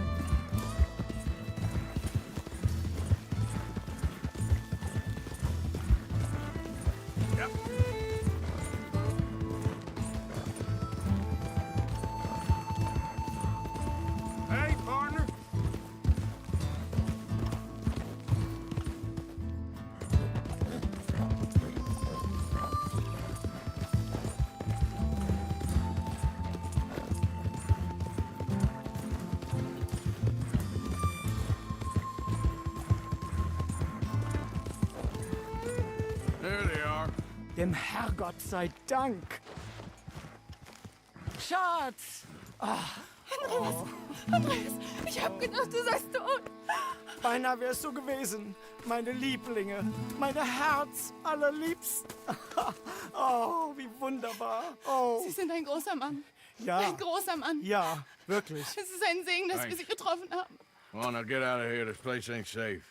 Yep. Hey, partner. There they are. Dem Herrgott sei Dank. Schatz! Andreas, ich hab gedacht, du seist tot. Beinahe wärst du gewesen. Meine Lieblinge. Meine Herz allerliebsten. Oh, wie wunderbar. Oh. Sie sind ein großer Mann. Ja. Ein großer Mann. Ja, wirklich. Es ist ein Segen, dass wir Sie getroffen haben. Well, now get out of here. This place ain't safe.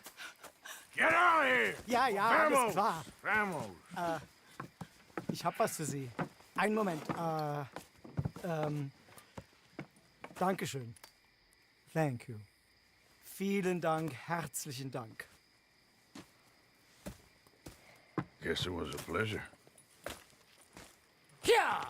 Get out of here! Ja, ja, alles klar. Vamos! Ich hab was für Sie. Einen Moment. Dankeschön. Thank you. Vielen Dank, herzlichen Dank. Guess it was a pleasure. Ja!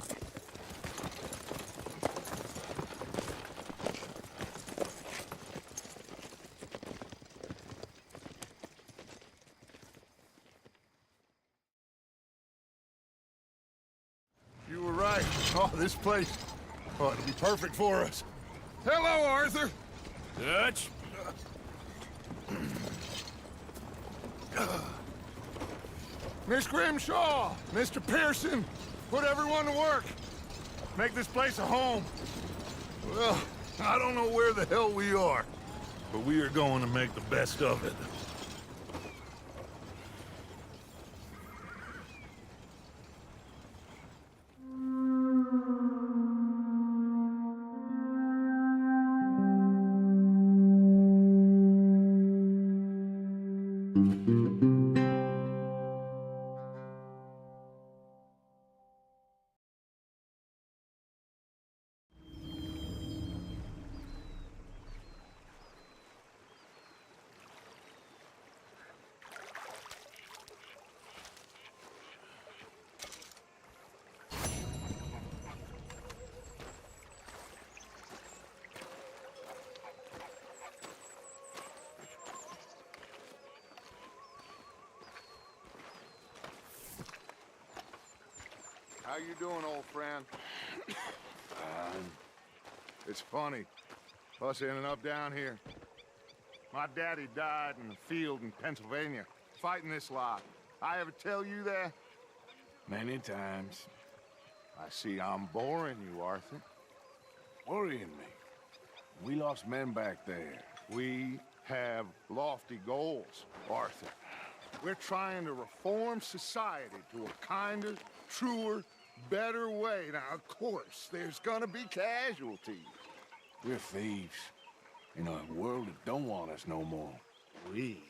You were right. Oh, this place. Oh, it'll be perfect for us. Hello, Arthur. Dutch? Miss Grimshaw, Mr. Pearson, put everyone to work. Make this place a home. Well, I don't know where the hell we are, but we are going to make the best of it. How you doing, old friend? It's funny, us ending up down here. My daddy died in the field in Pennsylvania, fighting this lot. I ever tell you that? Many times. I see I'm boring you, Arthur. Worrying me. We lost men back there. We have lofty goals, Arthur. We're trying to reform society to a kinder, truer, better way. Now, of course, there's gonna be casualties. We're thieves in a world that don't want us no more. We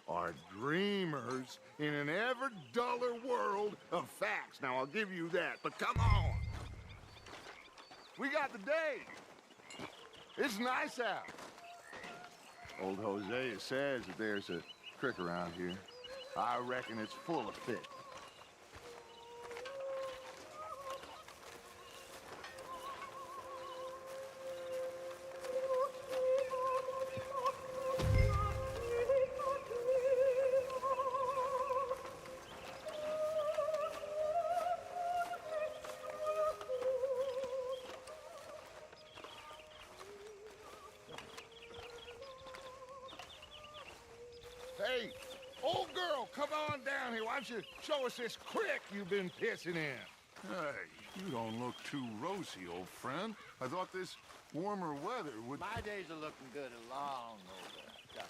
are dreamers in an ever duller world of facts. Now, I'll give you that, but come on. We got the day. It's nice out. Old Hosea says that there's a creek around here. I reckon it's full of fish. Hey, old girl, come on down here. Why don't you show us this creek you've been pissing in? Hey, you don't look too rosy, old friend. I thought this warmer weather would... My days are looking good along over Dutch.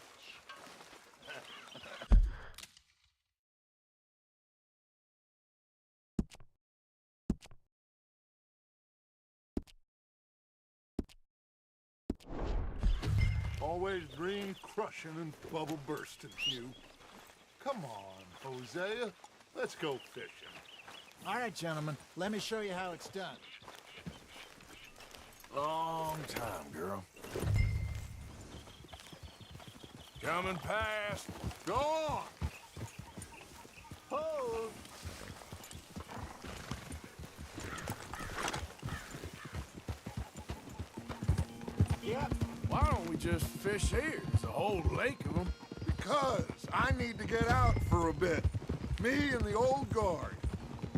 Always dream crushing and bubble bursting, Hugh. Come on, Hosea. Let's go fishing. All right, gentlemen. Let me show you how it's done. Long time, girl. Coming past. Go on. Hold. Yep. Why don't we just fish here? There's a whole lake of them. Because I need to get out for a bit. Me and the old guard.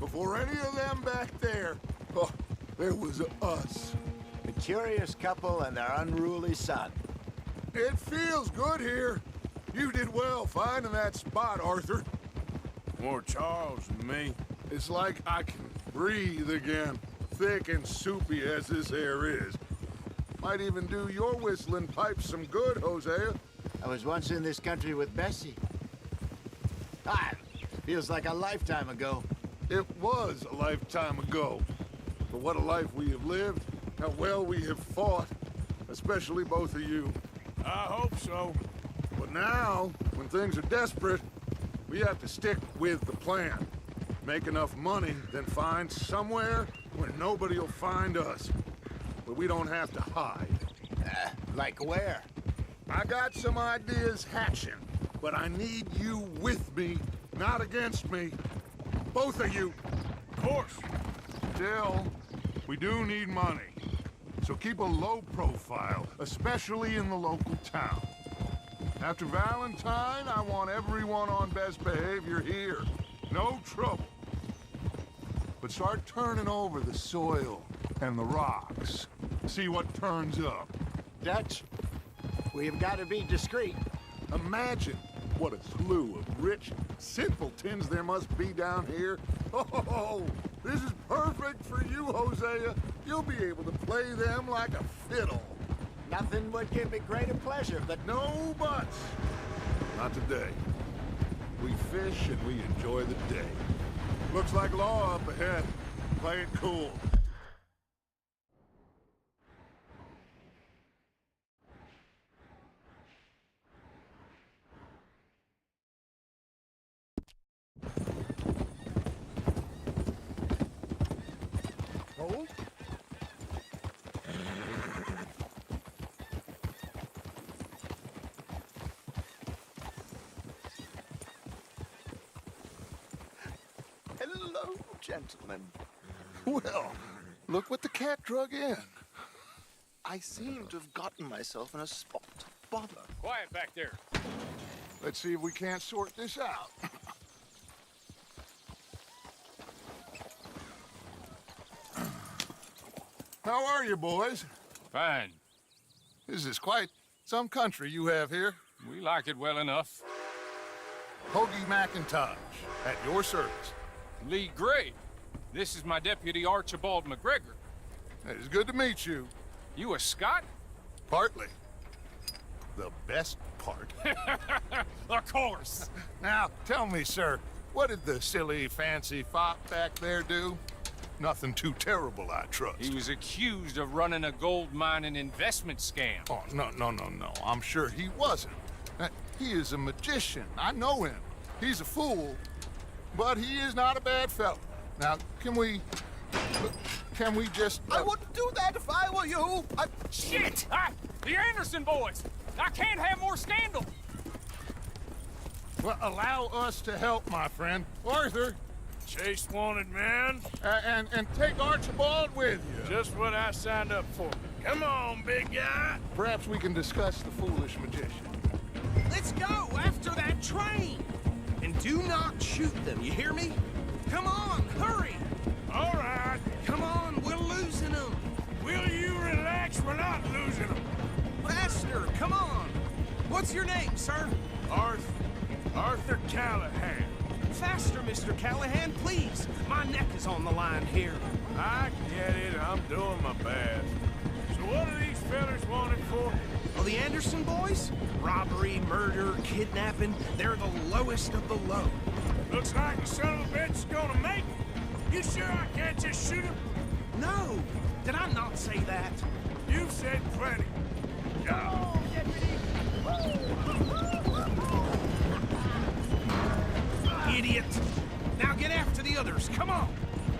Before any of them back there, oh, there was us. The curious couple and their unruly son. It feels good here. You did well finding that spot, Arthur. More Charles than me. It's like I can breathe again, thick and soupy as this air is. Might even do your whistling pipes some good, Hosea. I was once in this country with Bessie. Feels like a lifetime ago. It was a lifetime ago. But what a life we have lived, how well we have fought, especially both of you. I hope so. But now, when things are desperate, we have to stick with the plan. Make enough money, then find somewhere where nobody will find us. Where we don't have to hide. Like where? I got some ideas hatching, but I need you with me, not against me. Both of you. Of course. Still, we do need money. So keep a low profile, especially in the local town. After Valentine, I want everyone on best behavior here. No trouble. But start turning over the soil and the rocks. See what turns up. Dutch, we've got to be discreet. Imagine what a slew of rich simpletons there must be down here. Oh, this is perfect for you, Hosea. You'll be able to play them like a fiddle. Nothing would give me greater pleasure, but... No buts. Not today. We fish and we enjoy the day. Looks like law up ahead. Play it cool. Hold. Hello, gentlemen. Well, look what the cat drug in. I seem to have gotten myself in a spot of bother. Quiet back there. Let's see if we can't sort this out. How are you, boys? Fine. This is quite some country you have here. We like it well enough. Hoagie McIntosh, at your service. Lee Gray. This is my deputy, Archibald McGregor. It's good to meet you. You a Scot? Partly. The best part. Of course. Now, tell me, sir, what did the silly, fancy fop back there do? Nothing too terrible, I trust. He was accused of running a gold mining investment scam. Oh, no. I'm sure he wasn't. He is a magician. I know him. He's a fool, but he is not a bad fellow. Now, can we can we just... I wouldn't do that if I were you. Shit! The Anderson boys! I can't have more scandal! Well, allow us to help, my friend. Arthur, Chase wanted man. and take Archibald with you. Just what I signed up for. Come on, big guy. Perhaps we can discuss the foolish magician. Let's go after that train. And do not shoot them, you hear me? Come on, hurry. All right. Come on, we're losing them. Will you relax? We're not losing them. Faster, come on. What's your name, sir? Arthur Callahan. Faster, Mr. Callahan, please. My neck is on the line here. I get it. I'm doing my best. So what are these fellas wanted for? Oh, the Anderson boys? Robbery, murder, kidnapping. They're the lowest of the low. Looks like the son of a bitch is gonna make it. You sure I can't just shoot him? No. Did I not say that? You've said plenty. Oh, Idiot! Now get after the others, come on!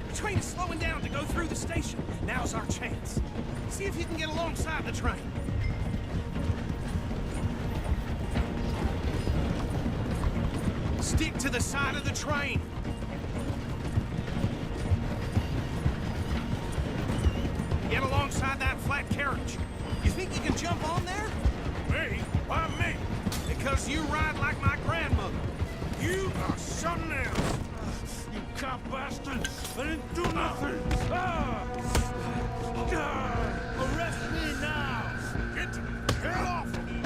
The train is slowing down to go through the station. Now's our chance. See if you can get alongside the train. Stick to the side of the train. Get alongside that flat carriage. You think you can jump on there? Me? Why me? Because you ride like my grandmother. You are something else. You cop bastard. I didn't do nothing. Arrest me now. Get the hell off of me.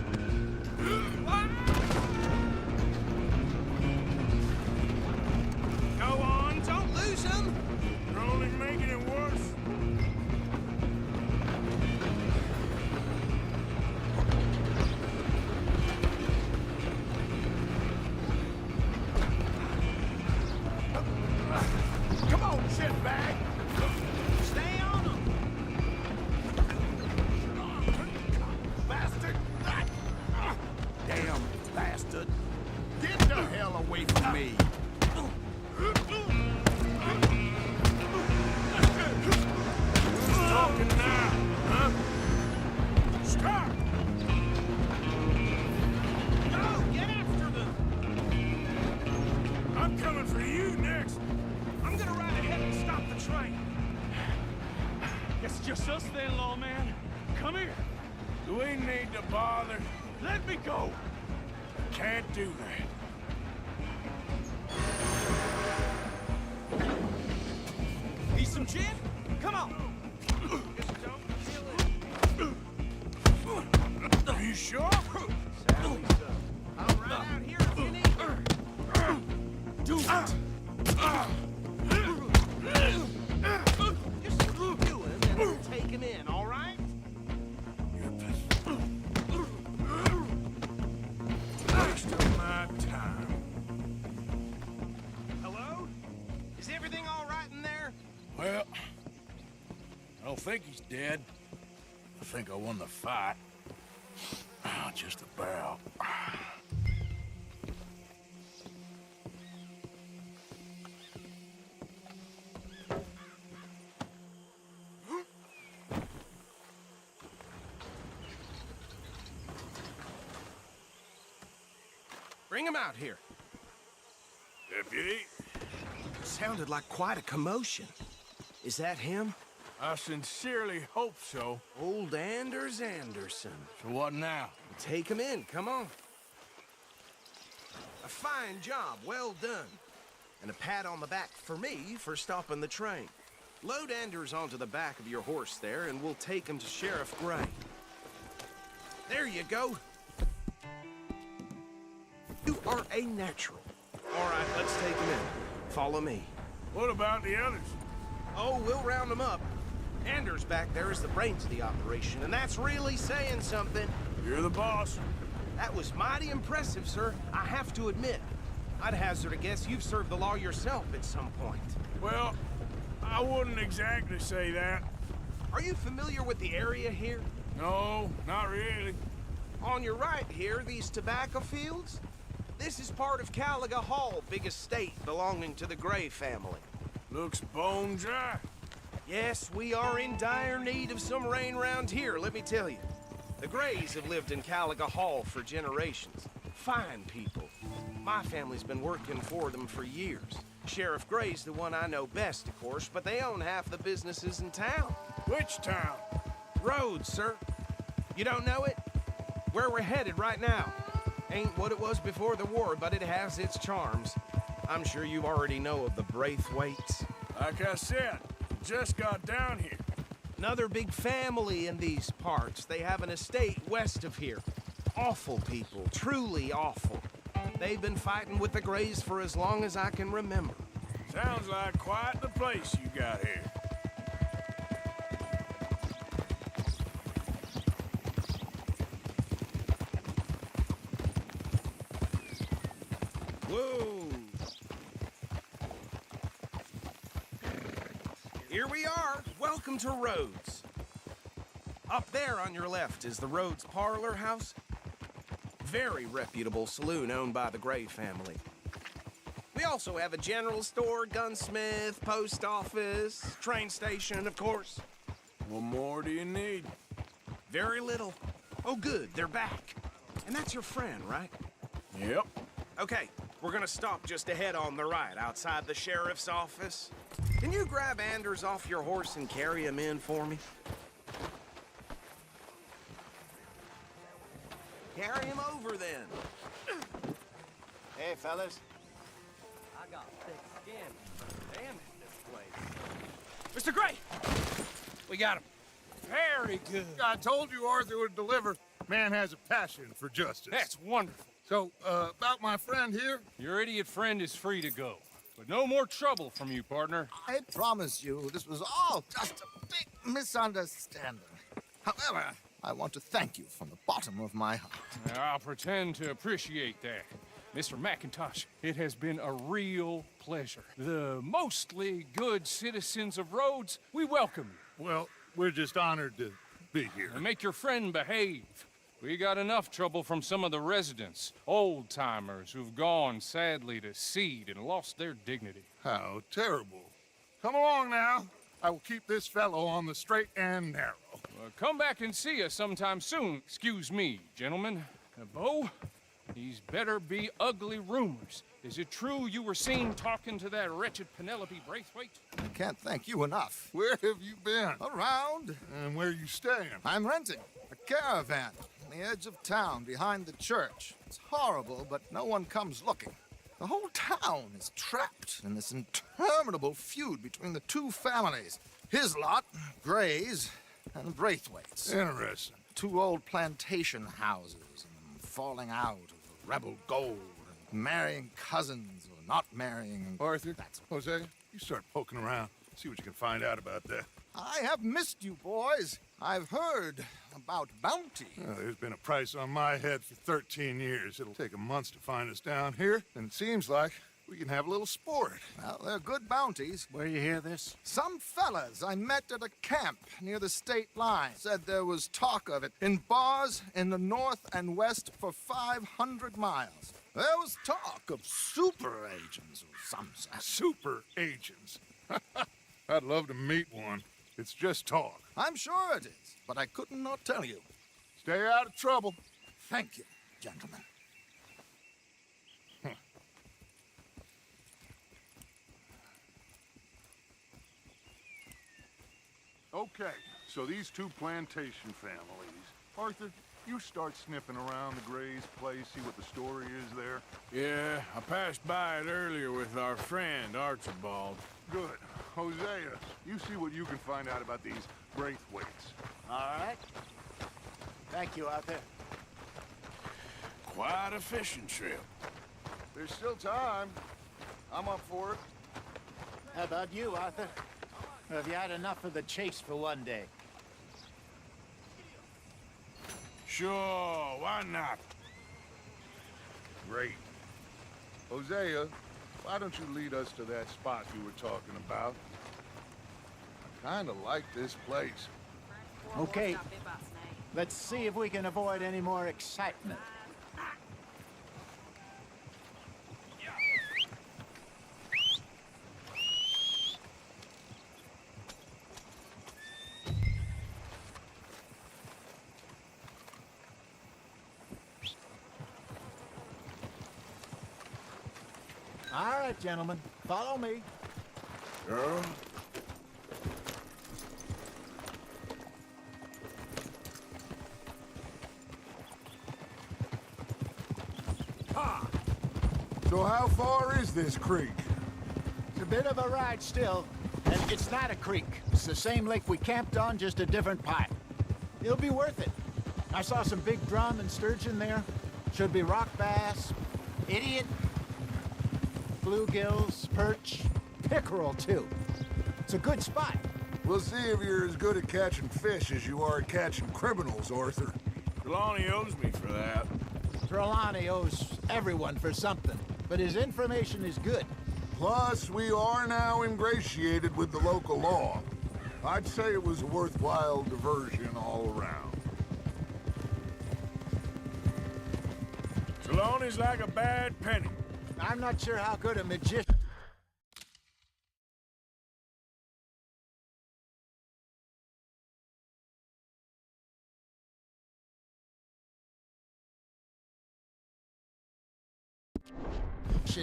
Go on, don't lose them. You're only making it worse. Come on, shitbag. Stay on them. Bastard. Damn bastard. Get the hell away from me. Talking now, huh? Stop! No, get after them. I'm coming for you next. I'm gonna ride ahead and stop the train. Guess it's just us then, lawman. Come here. Do we need to bother? Let me go. Can't do that. Need some gin? Come on. Are you sure? Sadly so. I'll ride out here if you need me. Do it. Just keep doing and we'll take him in, all right? Waste of my time. Hello? Is everything all right in there? Well, I don't think he's dead. I think I won the fight. Just about. Bring him out here. Deputy? Sounded like quite a commotion. Is that him? I sincerely hope so. Old Anders Anderson. So what now? Take him in, come on. A fine job, well done. And a pat on the back for me for stopping the train. Load Anders onto the back of your horse there, and we'll take him to Sheriff Gray. There you go. You are a natural. All right, let's take him in. Follow me. What about the others? Oh, we'll round them up. Anders back there is the brains of the operation, and that's really saying something. You're the boss. That was mighty impressive, sir. I have to admit. I'd hazard a guess you've served the law yourself at some point. Well, I wouldn't exactly say that. Are you familiar with the area here? No, not really. On your right here, these tobacco fields? This is part of Caliga Hall, big estate belonging to the Gray family. Looks bone dry. Yes, we are in dire need of some rain round here, let me tell you. The Grays have lived in Caliga Hall for generations. Fine people. My family's been working for them for years. Sheriff Gray's the one I know best, of course, but they own half the businesses in town. Which town? Rhodes, sir. You don't know it? Where we're headed right now. Ain't what it was before the war, but it has its charms. I'm sure you already know of the Braithwaites. Like I said, just got down here. Another big family in these parts. They have an estate west of here. Awful people, truly awful. They've been fighting with the Grays for as long as I can remember. Sounds like quite the place you got here. Whoa! Here we are. Welcome to Rhodes. Up there on your left is the Rhodes Parlor House. Very reputable saloon owned by the Gray family. We also have a general store, gunsmith, post office, train station, of course. What more do you need? Very little. Oh, good, they're back. And that's your friend, right? Yep. Okay, we're gonna stop just ahead on the right, outside the sheriff's office. Can you grab Anders off your horse and carry him in for me? Carry him over, then. Hey, fellas. I got thick skin. Damn it, this place. Mr. Gray! We got him. Very good. I told you Arthur would deliver. Man has a passion for justice. That's wonderful. So, about my friend here? Your idiot friend is free to go. But no more trouble from you, partner. I promise you, this was all just a big misunderstanding. However, I want to thank you from the bottom of my heart. I'll pretend to appreciate that. Mr. McIntosh, it has been a real pleasure. The mostly good citizens of Rhodes, we welcome you. Well, we're just honored to be here. And make your friend behave. We got enough trouble from some of the residents, old-timers who've gone, sadly, to seed and lost their dignity. How terrible. Come along now. I will keep this fellow on the straight and narrow. Come back and see us sometime soon. Excuse me, gentlemen. Bo, these better be ugly rumors. Is it true you were seen talking to that wretched Penelope Braithwaite? I can't thank you enough. Where have you been? Around. And where are you staying? I'm renting a caravan on the edge of town behind the church. It's horrible, but no one comes looking. The whole town is trapped in this interminable feud between the two families. His lot, Gray's, and Braithwaite's. Interesting. Two old plantation houses, and falling out of rebel gold, and marrying cousins or not marrying. Arthur, Jose, you start poking around. See what you can find out about that. I have missed you, boys. I've heard about bounty. There's been a price on my head for 13 years. It'll take a month to find us down here, and it seems like we can have a little sport. Well, they're good bounties. Where you hear this? Some fellas I met at a camp near the state line said there was talk of it in bars in the north and west for 500 miles. There was talk of super agents or some such. Super agents? I'd love to meet one. It's just talk. I'm sure it is, but I couldn't not tell you. Stay out of trouble. Thank you, gentlemen. Okay, so these two plantation families. Arthur, you start sniffing around the Gray's place, see what the story is there. Yeah, I passed by it earlier with our friend, Archibald. Good. Hosea, you see what you can find out about these Braithwaites. All right. Thank you, Arthur. Quite a fishing trip. There's still time. I'm up for it. How about you, Arthur? Or have you had enough of the chase for one day? Sure, why not? Great. Hosea, why don't you lead us to that spot you were talking about? I kinda like this place. Okay. Let's see if we can avoid any more excitement. All right, gentlemen. Follow me. Girl. So how far is this creek? It's a bit of a ride still, and it's not a creek. It's the same lake we camped on, just a different pipe. It'll be worth it. I saw some big drum and sturgeon there. Should be rock bass, idiot, bluegills, perch, pickerel too. It's a good spot. We'll see if you're as good at catching fish as you are at catching criminals, Arthur. Trelawney owes me for that. Trelawney owes everyone for something, but his information is good. Plus, we are now ingratiated with the local law. I'd say it was a worthwhile diversion all around. Trelawney's like a bad penny. I'm not sure how good a magician...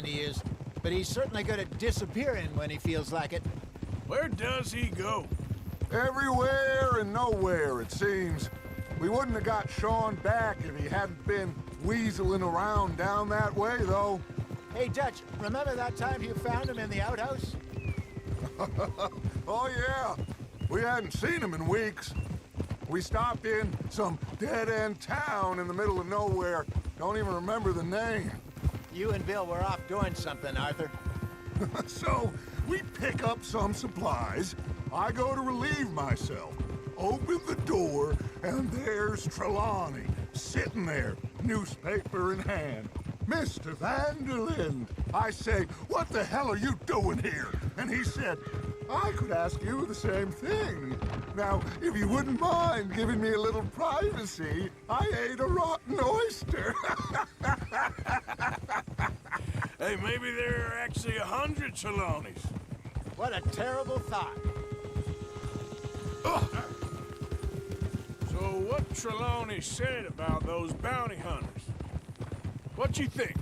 he is, but he's certainly good at disappearing when he feels like it. Where does he go? Everywhere and nowhere, it seems. We wouldn't have got Sean back if he hadn't been weaseling around down that way, though. Hey, Dutch, remember that time you found him in the outhouse? Oh, yeah. We hadn't seen him in weeks. We stopped in some dead-end town in the middle of nowhere. Don't even remember the name. You and Bill were off doing something, Arthur. So, we pick up some supplies. I go to relieve myself. Open the door, and there's Trelawney, sitting there, newspaper in hand. Mr. Vanderlyn. I say, what the hell are you doing here? And he said, I could ask you the same thing. Now, if you wouldn't mind giving me a little privacy, I ate a rotten oyster. Hey, maybe there are actually 100 Trelawneys. What a terrible thought. Ugh. So what Trelawney said about those bounty hunters? What you think?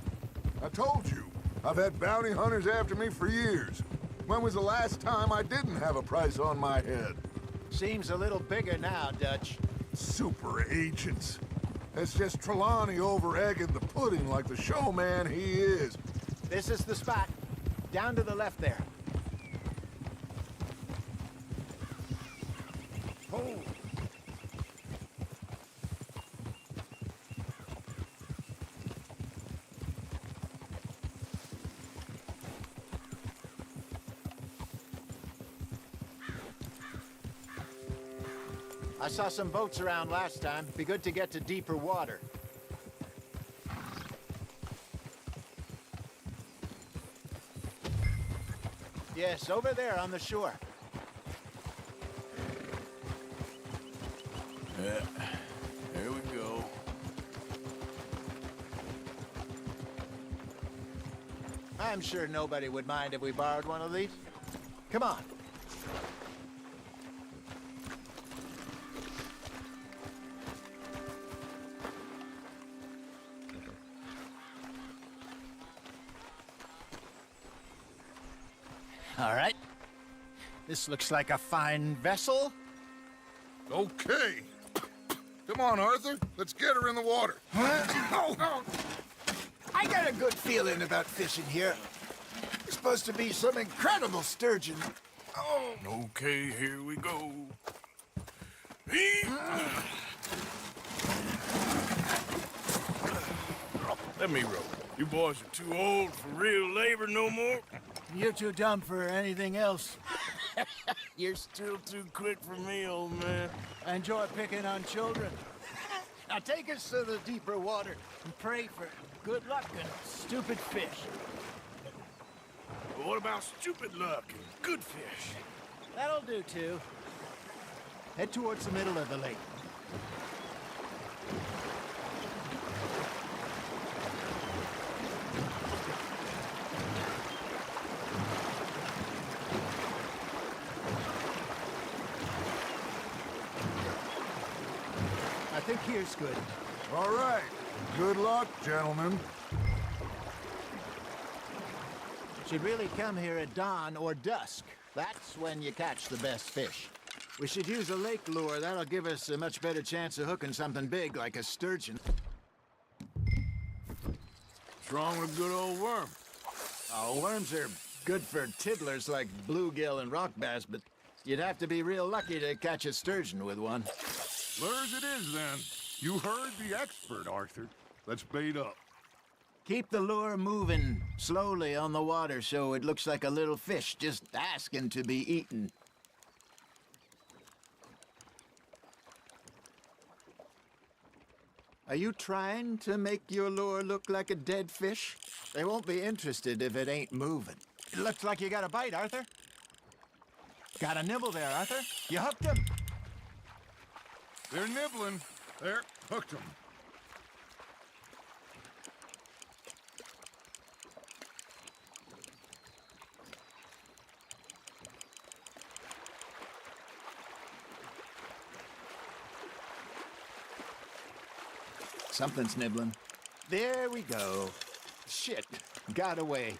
I told you. I've had bounty hunters after me for years. When was the last time I didn't have a price on my head? Seems a little bigger now, Dutch. Super agents. It's just Trelawney over-egging the pudding like the showman he is. This is the spot. Down to the left there. Oh. I saw some boats around last time. Be good to get to deeper water. Yes, over there on the shore. Yeah, here we go. I'm sure nobody would mind if we borrowed one of these. Come on. All right. This looks like a fine vessel. Okay. Come on, Arthur. Let's get her in the water. Oh. I got a good feeling about fishing here. It's supposed to be some incredible sturgeon. Oh. Okay, here we go. Let me row. You boys are too old for real labor no more. You're too dumb for anything else. You're still too quick for me, old man. I enjoy picking on children. Now take us to the deeper water and pray for good luck and stupid fish. But what about stupid luck and good fish? That'll do, too. Head towards the middle of the lake. I think here's good. All right. Good luck, gentlemen. Should really come here at dawn or dusk. That's when you catch the best fish. We should use a lake lure. That'll give us a much better chance of hooking something big like a sturgeon. What's wrong with a good old worm? Oh, worms are good for tiddlers like bluegill and rock bass, but you'd have to be real lucky to catch a sturgeon with one. Lures it is, then. You heard the expert, Arthur. Let's bait up. Keep the lure moving slowly on the water so it looks like a little fish just asking to be eaten. Are you trying to make your lure look like a dead fish? They won't be interested if it ain't moving. It looks like you got a bite, Arthur. Got a nibble there, Arthur. You hooked him. They're nibbling. There, hooked them. Something's nibbling. There we go. Shit, got away.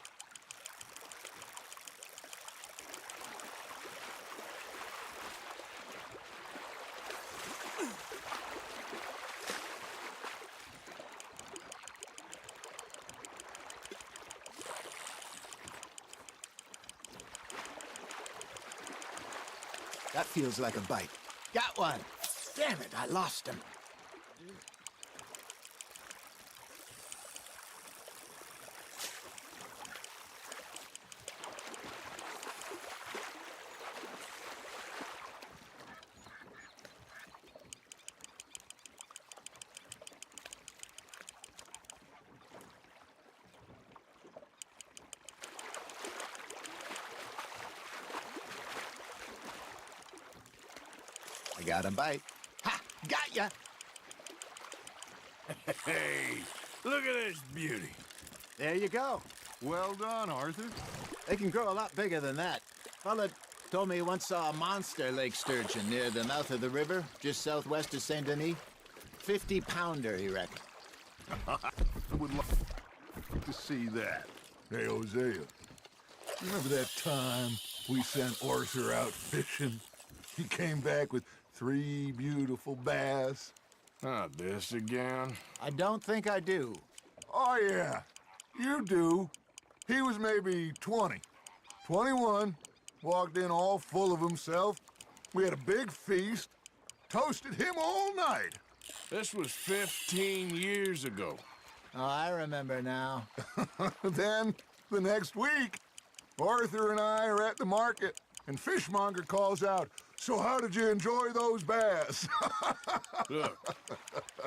That feels like a bite. Got one. Damn it, I lost him. I got a bite. Ha! Got ya! Hey, look at this beauty. There you go. Well done, Arthur. They can grow a lot bigger than that. Fella told me he once saw a monster lake sturgeon near the mouth of the river, just southwest of Saint Denis. 50-pounder, he reckoned. I would love to see that. Hey, Hosea, remember that time we sent Arthur out fishing? He came back with 3 beautiful bass. Not this again. I don't think I do. Oh, yeah, you do. He was maybe 20, 21, walked in all full of himself. We had a big feast, toasted him all night. This was 15 years ago. Oh, I remember now. Then, the next week, Arthur and I are at the market, and Fishmonger calls out, "So how did you enjoy those bass?" Look,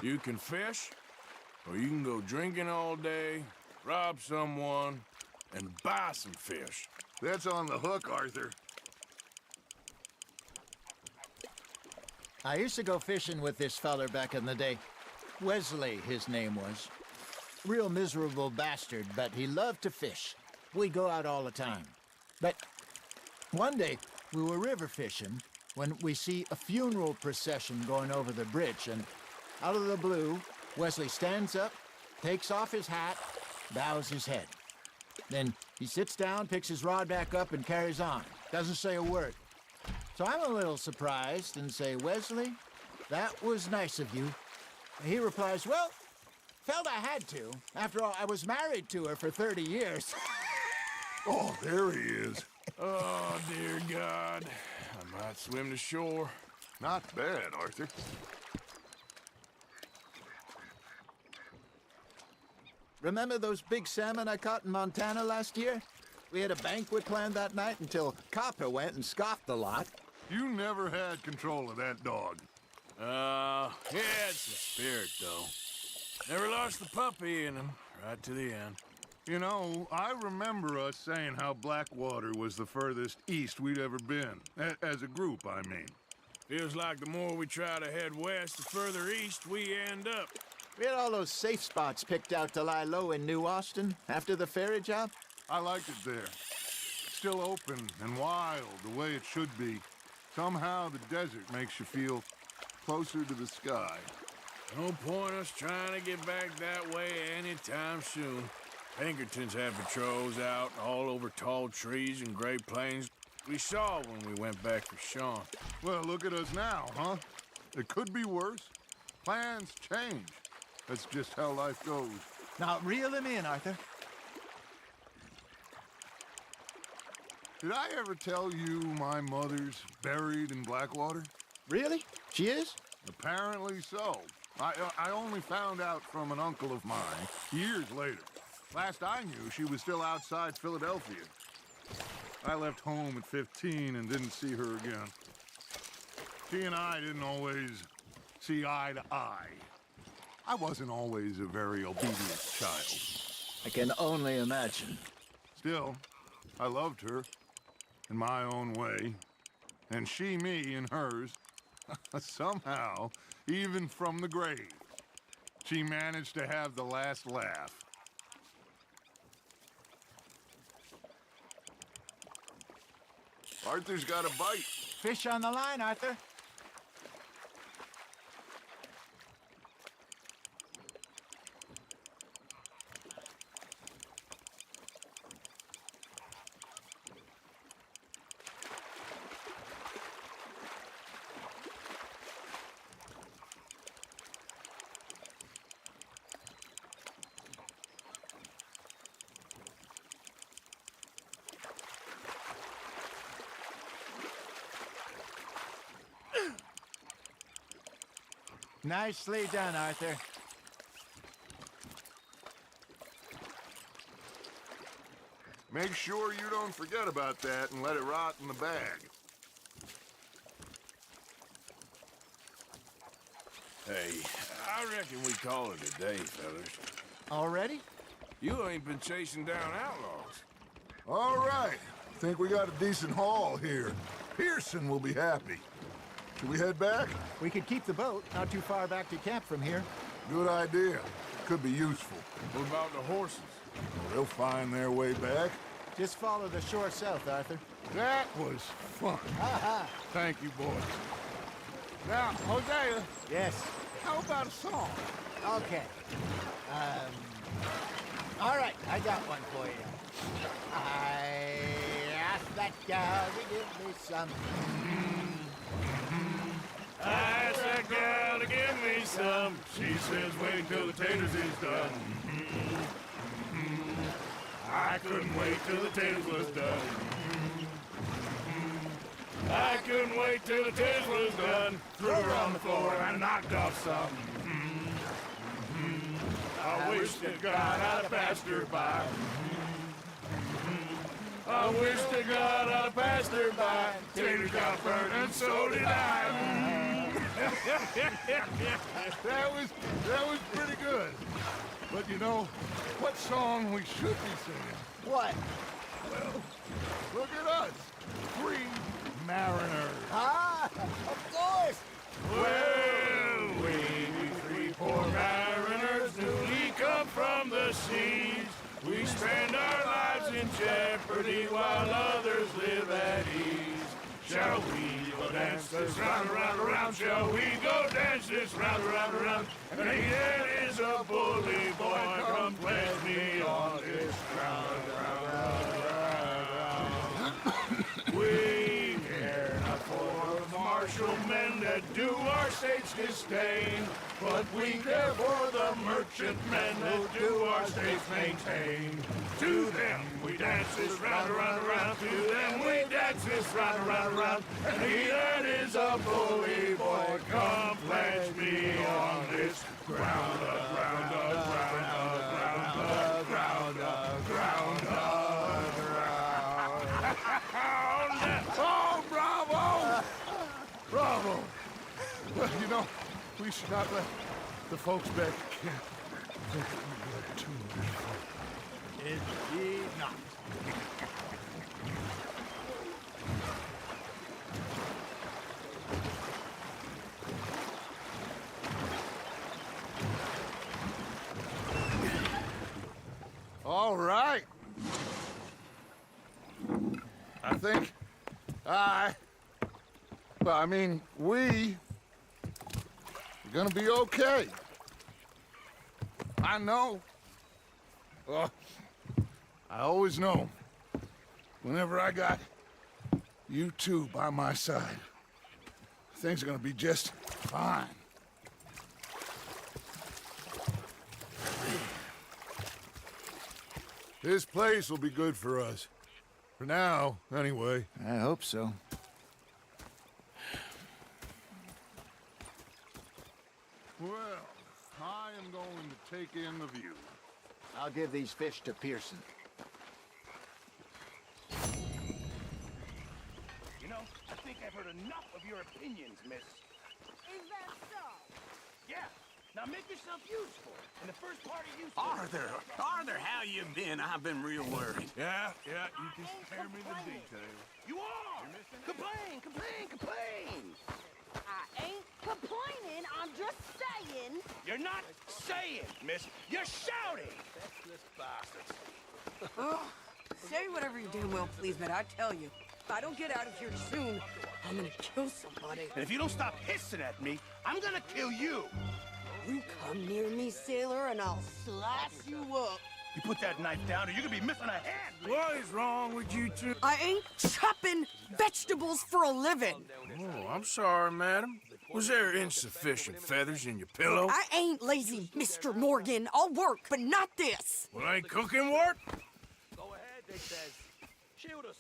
you can fish, or you can go drinking all day, rob someone, and buy some fish. That's on the hook, Arthur. I used to go fishing with this feller back in the day. Wesley, his name was. Real miserable bastard, but he loved to fish. We'd go out all the time. But one day, we were river fishing when we see a funeral procession going over the bridge, and out of the blue, Wesley stands up, takes off his hat, bows his head. Then he sits down, picks his rod back up, and carries on. Doesn't say a word. So I'm a little surprised and say, "Wesley, that was nice of you." And he replies, "Well, felt I had to. After all, I was married to her for 30 years. Oh, there he is. Oh, dear God. I might swim to shore. Not bad, Arthur. Remember those big salmon I caught in Montana last year? We had a banquet planned that night until Copper went and scoffed the lot. You never had control of that dog. He had some spirit, though. Never lost the puppy in him, right to the end. You know, I remember us saying how Blackwater was the furthest east we'd ever been. As a group, I mean. Feels like the more we try to head west, the further east we end up. We had all those safe spots picked out to lie low in New Austin after the ferry job. I liked it there. Still open and wild, the way it should be. Somehow the desert makes you feel closer to the sky. No point us trying to get back that way anytime soon. Pinkertons have patrols out all over tall trees and Great Plains. We saw when we went back for Sean. Well, look at us now, huh? It could be worse. Plans change. That's just how life goes. Now, reel him in, Arthur. Did I ever tell you my mother's buried in Blackwater? Really? She is? Apparently so. I only found out from an uncle of mine years later. Last I knew, she was still outside Philadelphia. I left home at 15 and didn't see her again. She and I didn't always see eye to eye. I wasn't always a very obedient child. I can only imagine. Still, I loved her in my own way, and she me in hers. Somehow, even from the grave, she managed to have the last laugh. Arthur's got a bite. Fish on the line, Arthur. Nicely done, Arthur. Make sure you don't forget about that and let it rot in the bag. Hey, I reckon we call it a day, fellas. Already? You ain't been chasing down outlaws. All right. Think we got a decent haul here. Pearson will be happy. Should we head back? We could keep the boat not too far back to camp from here. Good idea. Could be useful. What about the horses? Well, they'll find their way back. Just follow the shore south, Arthur. That was fun. Thank you, boys. Now, Hosea. Yes. How about a song? Okay. All right, I got one for you. I asked that gal to give me some. I asked that girl to give me some. She says wait till the taters is done. I couldn't wait till the taters was done. I couldn't wait till the taters was done. Threw her on the floor and knocked off some. I wish to God I'd have passed her by. I wish to God I'd have passed her by. Taters got burnt and so did I. that was pretty good. But you know, what song we should be singing? What? Well, look at us. 3 mariners. Ah, of course. Well, we 3 poor mariners newly come from the seas. We spend our lives in jeopardy while others live at ease. Shall we go dance this round, around, around? Shall we go dance this round, around, around? And it is a bully boy, come pledge me on this ground, We care not for the martial men that do our state's disdain, but we care for the merchant men that do our state's maintain. To them we dance this round, around, around. To them we dance this round, around, around. And he that is a bully boy, come pledge me on this ground, ground, ground, ground, ground, ground, Oh, bravo! Bravo! Well, you know, we should not let the folks back at camp think we had too much fun. Indeed not. All right. I think we're gonna be okay. I know. I always know, whenever I got you two by my side, things are gonna be just fine. This place will be good for us. For now, anyway. I hope so. Well, I am going to take in the view. I'll give these fish to Pearson. You know, I think I've heard enough of your opinions, miss. Is that so? Yeah. Now make yourself useful. In the first part of you... Arthur, how you been? I've been real worried. Yeah, you can spare me the details. You are! Complain, complain, complain! I ain't complaining, I'm just saying. You're not saying, miss. You're shouting! Oh, say whatever you damn well please, but I tell you, if I don't get out of here soon, I'm gonna kill somebody. And if you don't stop hissing at me, I'm gonna kill you! You come near me, sailor, and I'll slice you up. You put that knife down or you're gonna be missing a head! What is wrong with you two? I ain't chopping vegetables for a living. Oh, I'm sorry, madam. Was there insufficient feathers in your pillow? I ain't lazy, Mr. Morgan. I'll work, but not this. Well, ain't cooking work? Go ahead, they says. Shoot us.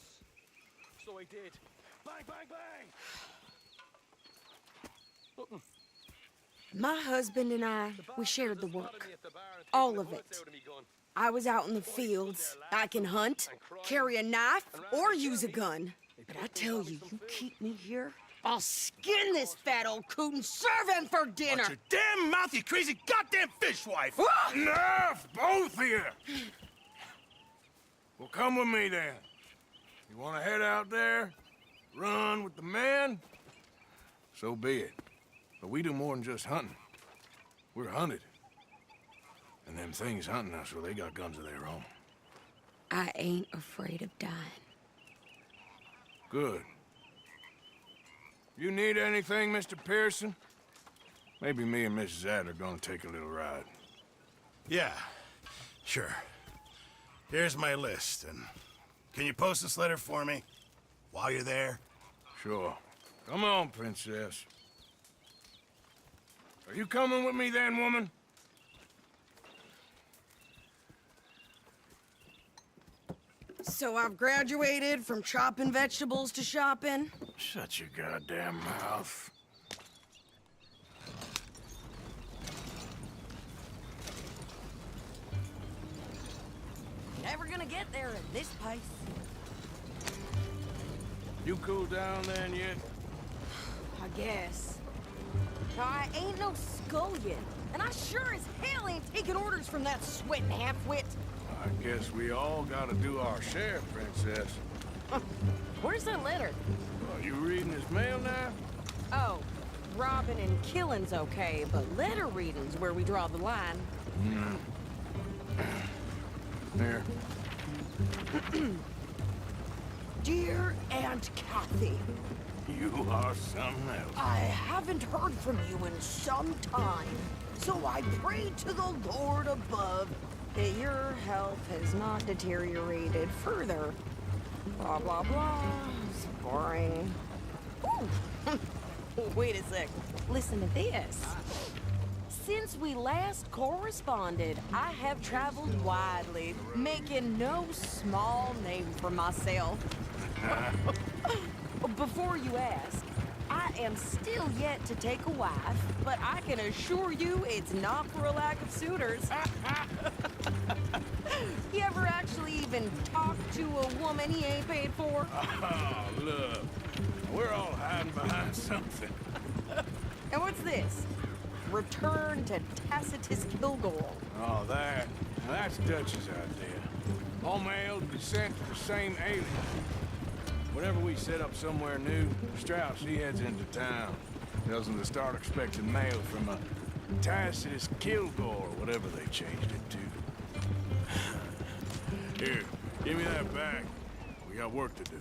So he did. Bang, bang, bang! My husband and I, we shared the work. All of it. I was out in the fields. I can hunt, carry a knife, or use a gun. But I tell you, you keep me here, I'll skin this fat old coot and serve him for dinner. Watch your damn mouth, you crazy goddamn fishwife! Enough, both of you! Well, come with me then. You want to head out there, run with the men? So be it. But we do more than just hunting. We're hunted. And them things hunting us, well, they got guns of their own. I ain't afraid of dying. Good. You need anything, Mr. Pearson? Maybe me and Mrs. Adler gonna take a little ride. Yeah, sure. Here's my list, and can you post this letter for me while you're there? Sure. Come on, Princess. Are you coming with me then, woman? So I've graduated from chopping vegetables to shopping? Shut your goddamn mouth. Never gonna get there at this pace. You cooled down then yet? I guess. I ain't no scullion, and I sure as hell ain't taking orders from that sweating half-wit. I guess we all gotta do our share, Princess. Where's that letter? Are you reading his mail now? Oh, robbing and killing's okay, but letter reading's where we draw the line. Here. Dear Aunt Kathy, You are something else. I haven't heard from you in some time, so I pray to the Lord above that your health has not deteriorated further. Blah, blah, blah. It's boring. Ooh. Wait a sec. Listen to this. Since we last corresponded, I have traveled widely, making no small name for myself. Before you ask, I am still yet to take a wife, but I can assure you it's not for a lack of suitors. You ever actually even talk to a woman he ain't paid for? Oh, look. We're all hiding behind something. And what's this? Return to Tacitus Kilgore. Oh, that's Dutch's idea. All mail to be sent to the same alias. Whenever we set up somewhere new, Strauss, he heads into town. Tells them to start expecting mail from a Tacitus Kilgore, whatever they changed it to. Here, give me that back. We got work to do.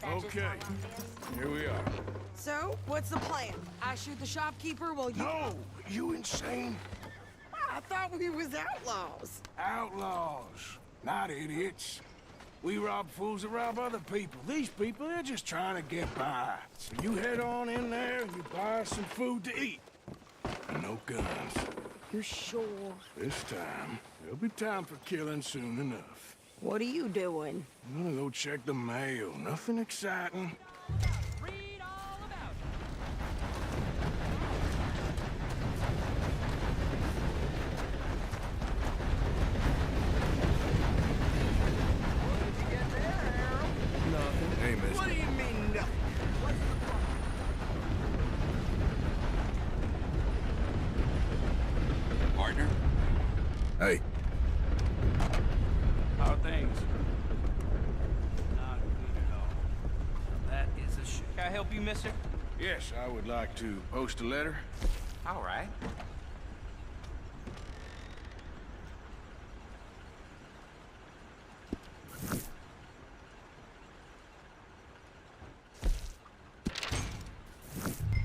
Okay, here we are. So, what's the plan? I shoot the shopkeeper while you... No! You insane? I thought we was outlaws. Outlaws, not idiots. We rob fools that rob other people. These people, they're just trying to get by. So you head on in there and you buy some food to eat. And no guns. You're sure? This time, there'll be time for killing soon enough. What are you doing? I'm gonna go check the mail. Nothing exciting. Hey, mister. What do you mean, nothing? Partner? Hey. How are things? Not good at all. That is a shame. Can I help you, mister? Yes, I would like to post a letter. All right.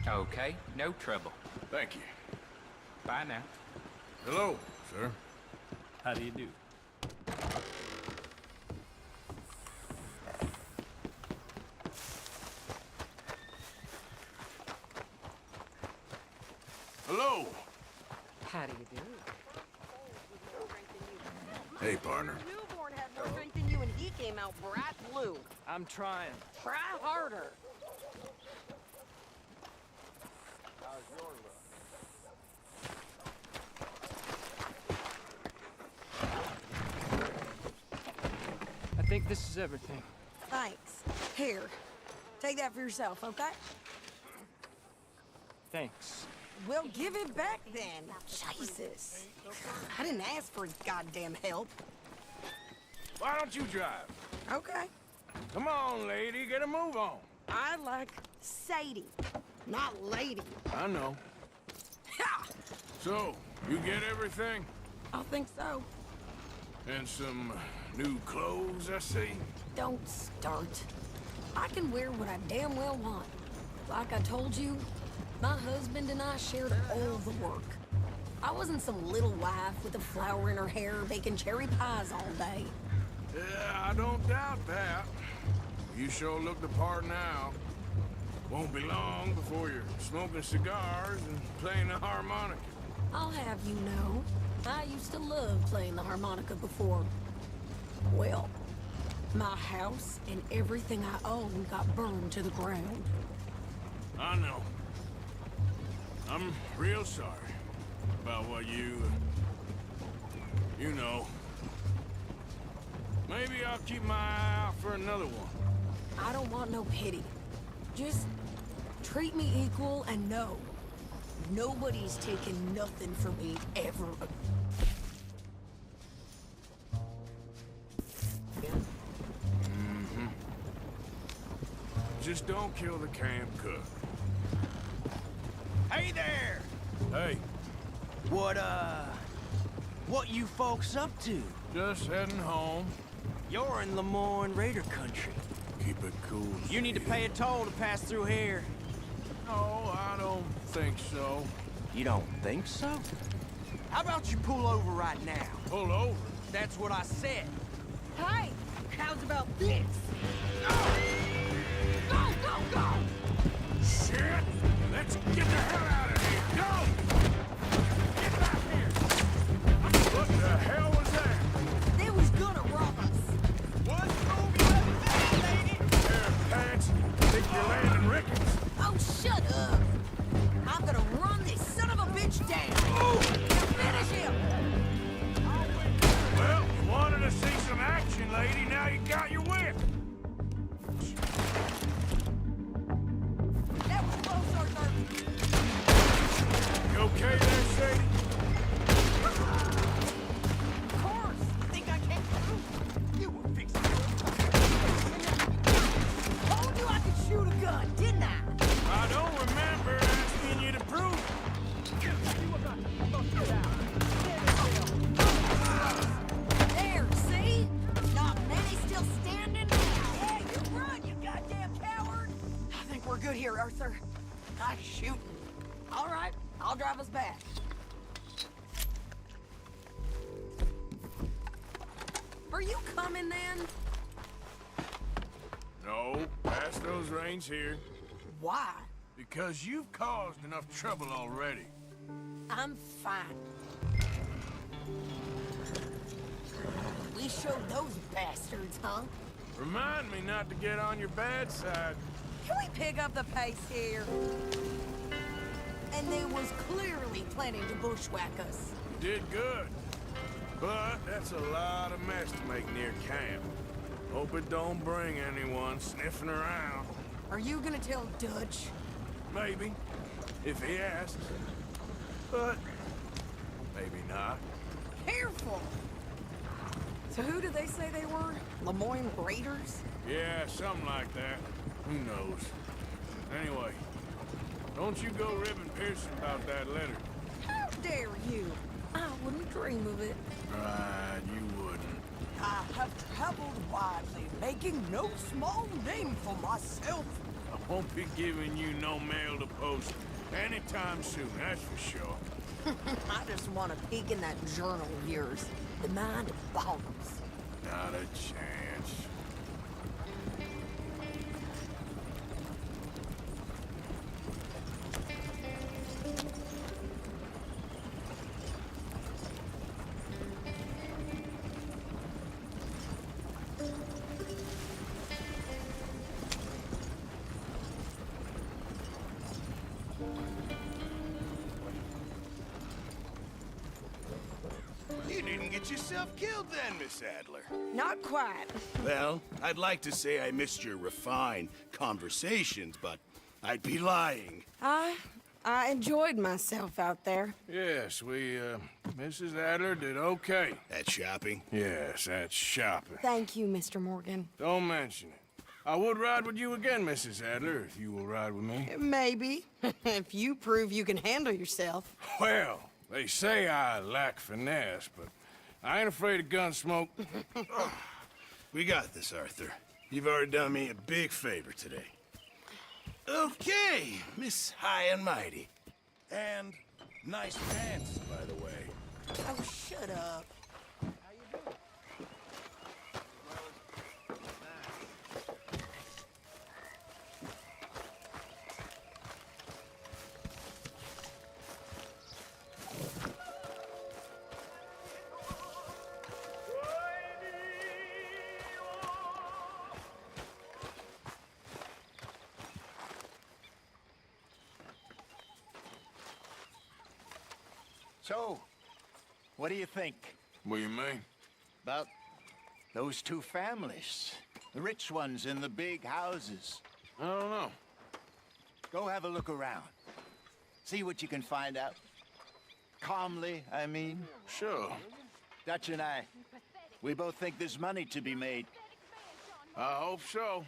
Okay, no trouble. Thank you. Bye now. Hello, sir. How do you do? Hello. How do you do? Hey, partner. Newborn had more drink than you, and he came out bright blue. I'm trying. Try harder. I think this is everything. Thanks. Here, take that for yourself, okay? Thanks. Well, give it back then. Jesus. I didn't ask for goddamn help. Why don't you drive? Okay. Come on, lady, get a move on. I like Sadie, not lady. I know. Ha! So, you get everything? I think so. And some new clothes, I see? Don't start. I can wear what I damn well want. Like I told you, my husband and I shared all the work. I wasn't some little wife with a flower in her hair baking cherry pies all day. Yeah, I don't doubt that. You sure look the part now. Won't be long before you're smoking cigars and playing the harmonica. I'll have you know, I used to love playing the harmonica before. Well, my house and everything I owned got burned to the ground. I know. I'm real sorry about what you know. Maybe I'll keep my eye out for another one. I don't want no pity. Just treat me equal and know nobody's taken nothing from me ever. Mm-hmm. Just don't kill the camp cook. Hey there! Hey. What you folks up to? Just heading home. You're in Lemoyne Raider country. Keep it cool. You need to pay a toll to pass through here. No, I don't think so. You don't think so? How about you pull over right now? Pull over? That's what I said. Hey, how's about this? Go, go, go! Shit! Let's get the hell out of here! Go! Get back here! What the hell was that? They was gonna rob us. What drove you up there, lady? Pair of pants. Think you're landing Ricketts. Oh, shut up. I'm gonna run this son of a bitch down. Now finish him. Well, you wanted to see some action, lady. Now you got your whip. we're good here, Arthur. Nice shooting. All right, I'll drive us back. Are you coming then? No, pass those reins here. Why? Because you've caused enough trouble already. I'm fine. We showed those bastards, huh? Remind me not to get on your bad side. Can we pick up the pace here? And they was clearly planning to bushwhack us. You did good. But that's a lot of mess to make near camp. Hope it don't bring anyone sniffing around. Are you gonna tell Dutch? Maybe, if he asks. But maybe not. Careful! So who did they say they were? Lemoyne Raiders? Yeah, something like that. Who knows? Anyway, don't you go ribbing Pearson about that letter. How dare you? I wouldn't dream of it. Right, you wouldn't. I have traveled widely, making no small name for myself. I won't be giving you no mail to post anytime soon, that's for sure. I just want to peek in that journal of yours. The mind boggles. Not a chance. You didn't get yourself killed then, Miss Adler. Not quite. Well, I'd like to say I missed your refined conversations, but I'd be lying. I enjoyed myself out there. Yes, Mrs. Adler did okay. At shopping? Yes, that's shopping. Thank you, Mr. Morgan. Don't mention it. I would ride with you again, Mrs. Adler, if you will ride with me. Maybe. If you prove you can handle yourself. Well, they say I lack finesse, but I ain't afraid of gun smoke. We got this, Arthur. You've already done me a big favor today. Okay, Miss High and Mighty. And nice pants, by the way. Oh, shut up. So, what do you think? What do you mean? About those two families. The rich ones in the big houses. I don't know. Go have a look around. See what you can find out. Calmly, I mean. Sure. Dutch and I, we both think there's money to be made. I hope so.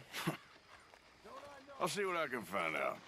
I'll see what I can find out.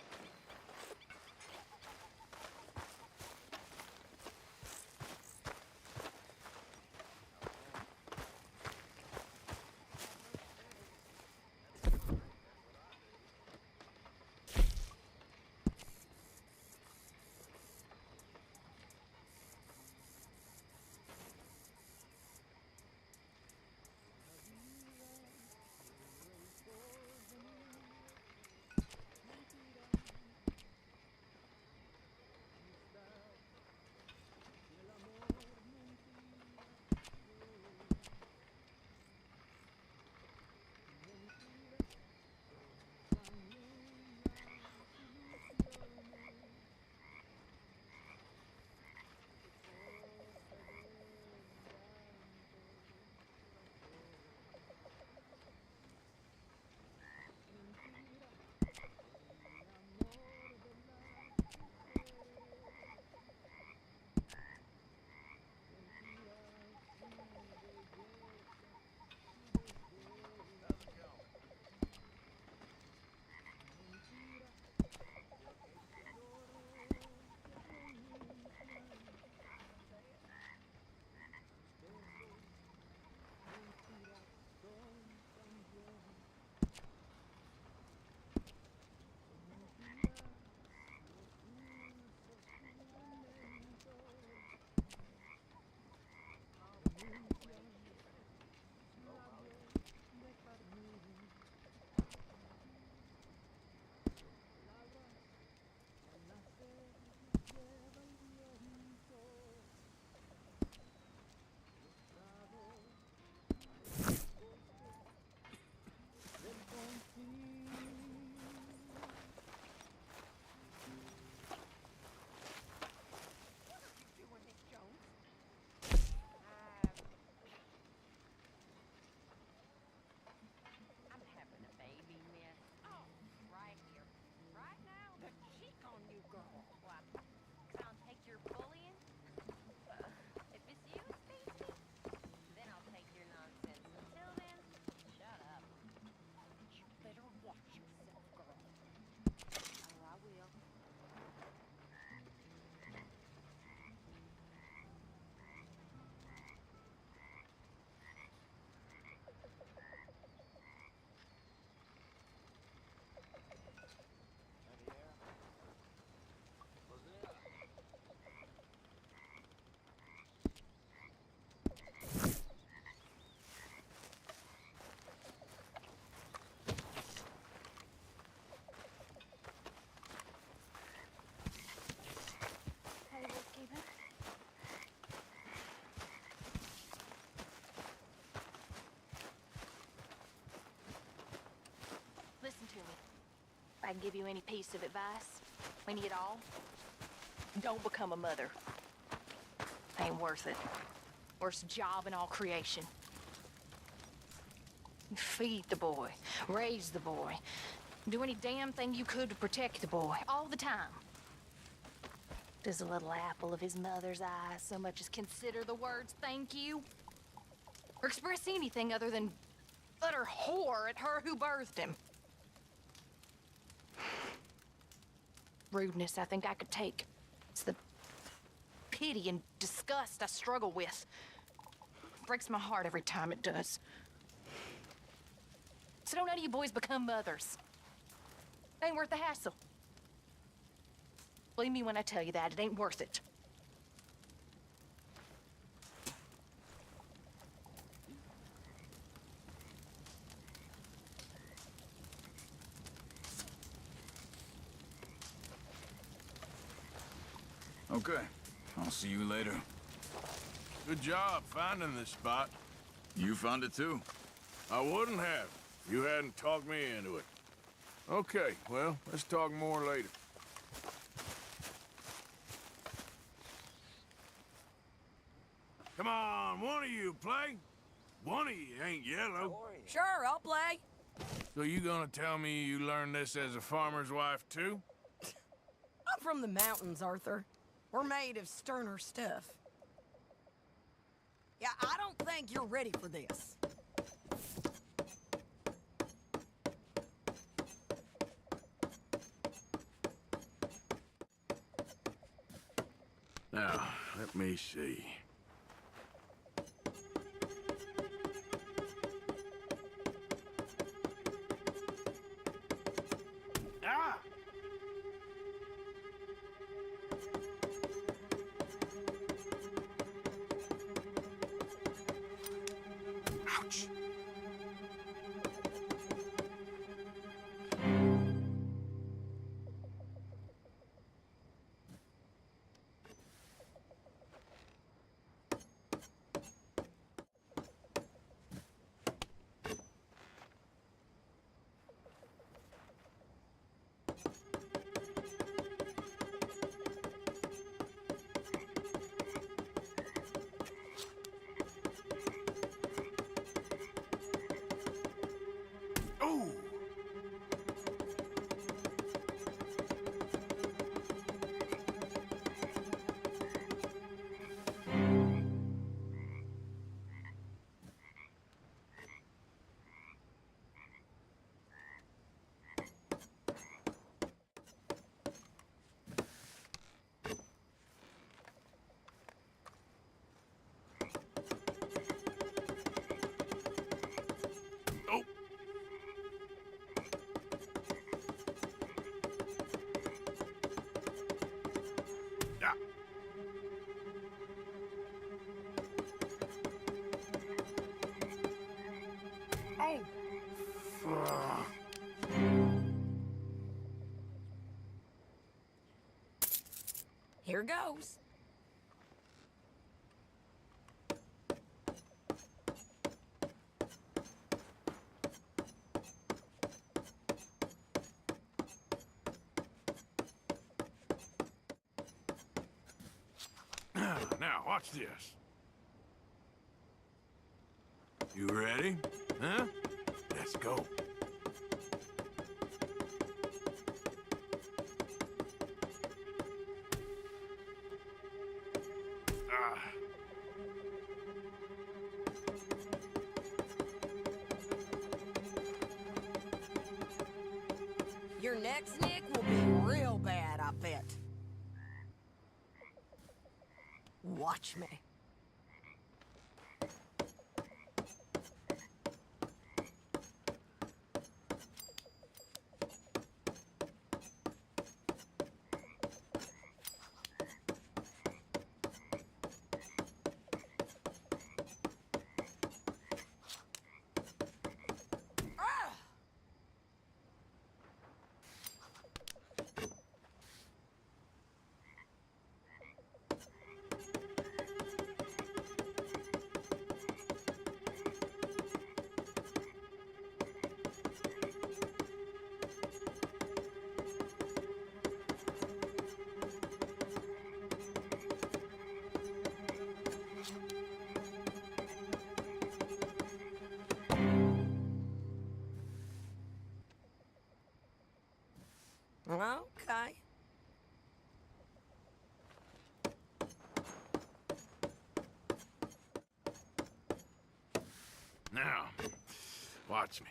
I can give you any piece of advice, any at all, don't become a mother. Ain't worth it. Worst job in all creation. Feed the boy, raise the boy, do any damn thing you could to protect the boy, all the time. Does a little apple of his mother's eye so much as consider the words thank you? Or express anything other than utter whore at her who birthed him? Rudeness I think I could take. It's the pity and disgust I struggle with. Breaks my heart every time it does. So don't none of you boys become mothers. It ain't worth the hassle. Believe me when I tell you that, it ain't worth it. Okay. I'll see you later. Good job finding this spot. You found it too? I wouldn't have. You hadn't talked me into it. Okay, well, let's talk more later. Come on, one of you play. One of you ain't yellow. Sure, I'll play. So you gonna tell me you learned this as a farmer's wife, too? I'm from the mountains, Arthur. We're made of sterner stuff. Yeah, I don't think you're ready for this. Now, let me see. Ah! Ouch! Oh! Oh! Ah! Oh! Fuck. Here goes. Now, watch this. You ready? Huh? Let's go. Ah. Your next nick will be real bad, I bet. Watch me. Okay. Now, watch me.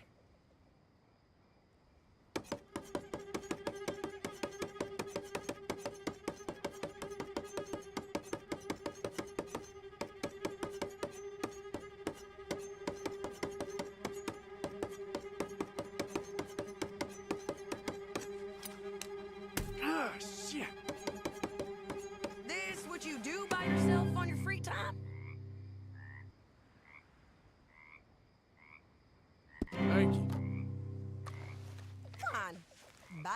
Ah, shit. This what you do by yourself on your free time? Thank you. Come on. Bye.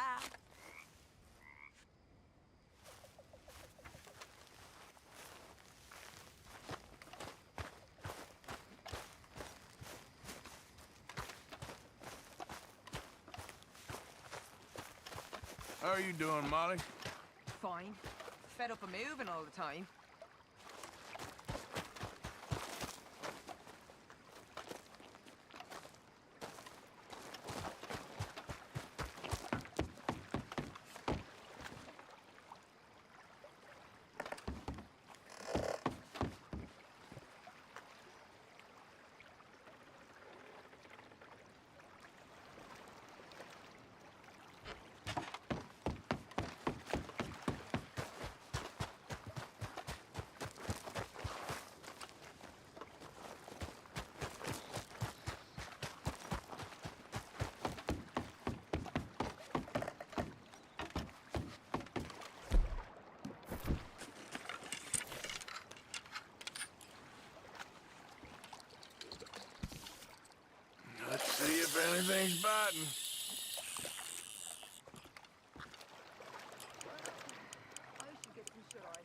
How are you doing, Molly? Fine. Fed up of moving all the time. Let's see if anything's biting. I should get some shut-eye.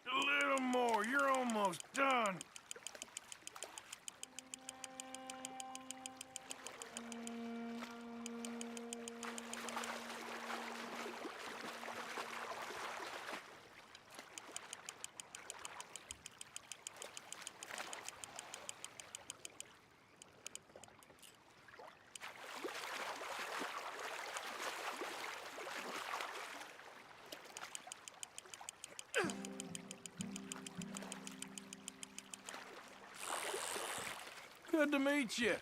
A little more. You're almost done. Good to meet you.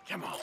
Come on.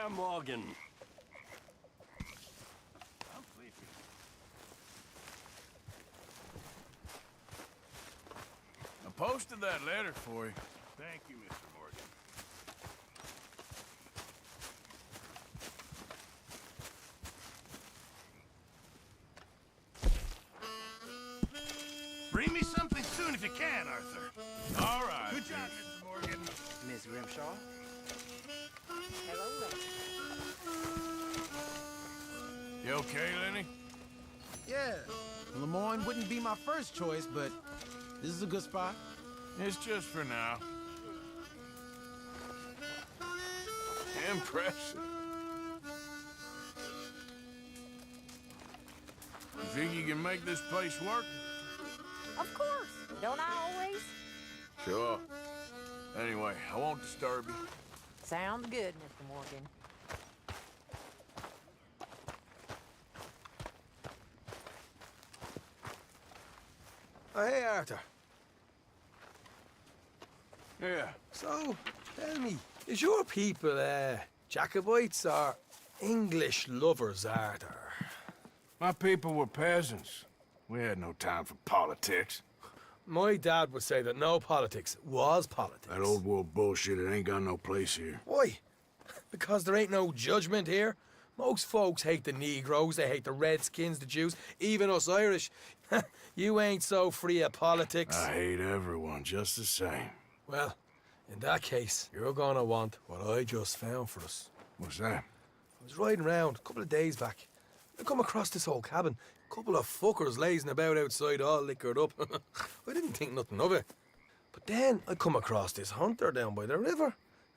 Herr Morgan. I posted that letter for you. Thank you, Mr. Morgan. Bring me something soon if you can, Arthur. All right. Good job, Mr. Morgan. Miss Grimshaw? Hello, You okay, Lenny? Yeah, Lemoyne wouldn't be my first choice, but this is a good spot. It's just for now. Impressive. You think you can make this place work? Of course. Don't I always? Sure. Anyway, I won't disturb you. Sounds good, Mr. Morgan. Oh, hey, Arthur. Yeah. So, tell me, is your people, Jacobites or English lovers, Arthur? My people were peasants. We had no time for politics. My dad would say that no politics was politics. That old world bullshit, it ain't got no place here. Why? Because there ain't no judgment here? Most folks hate the Negroes, they hate the Redskins, the Jews, even us Irish. You ain't so free of politics. I hate everyone just the same. Well, in that case, you're gonna want what I just found for us. What's that? I was riding around a couple of days back. I come across this old cabin. A couple of fuckers lazing about outside all liquored up. I didn't think nothing of it. But then I come across this hunter down by the river.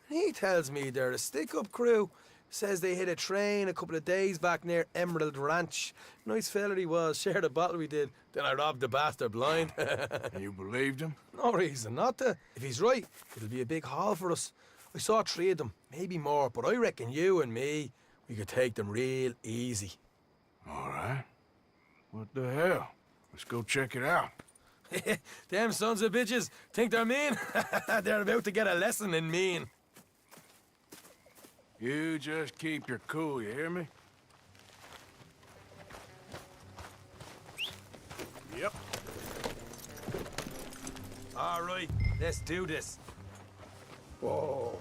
And he tells me they're a stick-up crew. Says they hit a train a couple of days back near Emerald Ranch. Nice fella he was, shared a bottle we did. Then I robbed the bastard blind. And you believed him? No reason not to. If he's right, it'll be a big haul for us. I saw 3 of them, maybe more, but I reckon you and me, we could take them real easy. All right. What the hell? Let's go check it out. Them sons of bitches think they're mean. They're about to get a lesson in mean. You just keep your cool, you hear me? Yep. All right, let's do this. Whoa.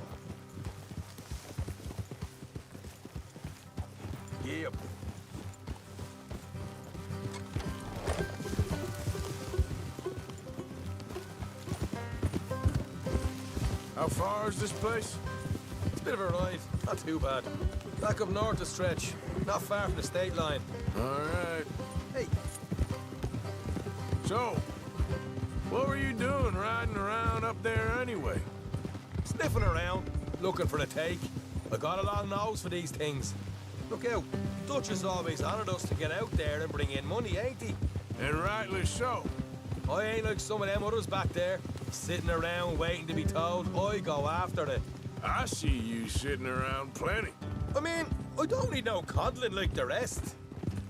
Yep. How far is this place? It's a bit of a ride, not too bad. Back up north a stretch, not far from the state line. All right. Hey. So, what were you doing riding around up there anyway? Sniffing around, looking for the take. I got a long nose for these things. Look out, Dutch has always honoured us to get out there and bring in money, ain't he? And rightly so. I ain't like some of them others back there, sitting around waiting to be told. I go after it. I see you sitting around plenty. I mean, I don't need no coddling like the rest.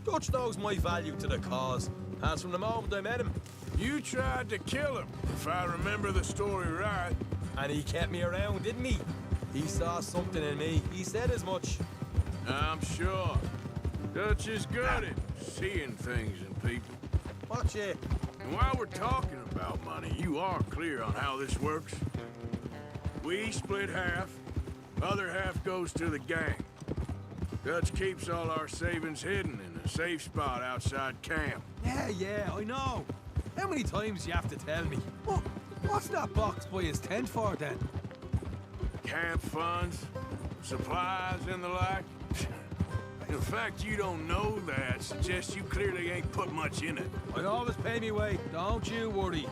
Dutch knows my value to the cause, as from the moment I met him. You tried to kill him, if I remember the story right. And he kept me around, didn't he? He saw something in me. He said as much. I'm sure. Dutch is good at seeing things in people. Watch it. And while we're talking about money, you are clear on how this works? We split half, other half goes to the gang. Dutch keeps all our savings hidden in a safe spot outside camp. Yeah, I know. How many times you have to tell me? What's that box by his tent for, then? Camp funds, supplies, and the like. The fact you don't know that suggests you clearly ain't put much in it. I'd always pay me way, don't you worry.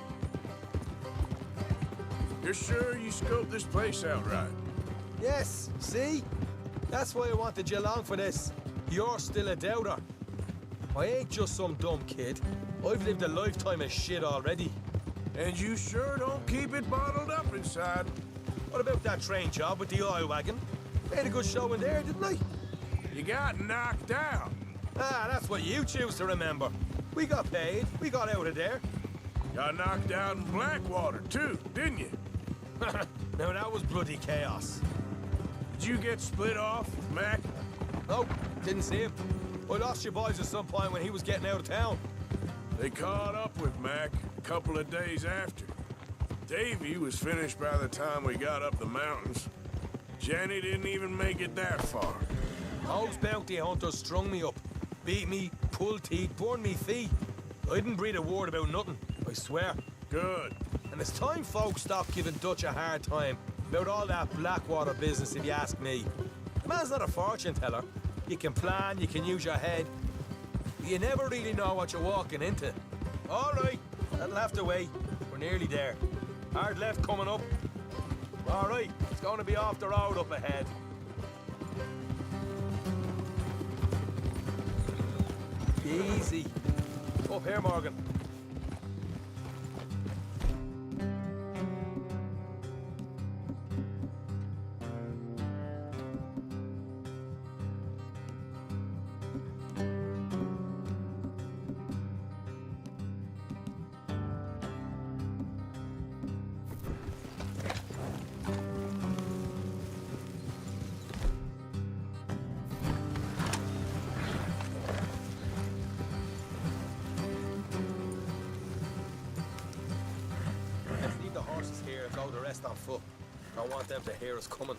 You're sure you scoped this place out right? Yes, see? That's why I wanted you along for this. You're still a doubter. I ain't just some dumb kid. I've lived a lifetime of shit already. And you sure don't keep it bottled up inside. What about that train job with the oil wagon? Made a good show in there, didn't I? You got knocked out. Ah, that's what you choose to remember. We got paid. We got out of there. Got knocked out in Blackwater, too, didn't you? Now, that was bloody chaos. Did you get split off with Mac? No, didn't see him. I lost your boys at some point when he was getting out of town. They caught up with Mac a couple of days after. Davy was finished by the time we got up the mountains. Jenny didn't even make it that far. Those bounty hunters strung me up. Beat me, pulled teeth, burned me feet. I didn't breathe a word about nothing, I swear. Good. And it's time folks stopped giving Dutch a hard time about all that Blackwater business, if you ask me. The man's not a fortune teller. You can plan, you can use your head. But you never really know what you're walking into. All right, that'll have to wait. We're nearly there. Hard left coming up. All right, it's going to be off the road up ahead. Easy. Up here, Morgan. On foot. Don't want them to hear us coming.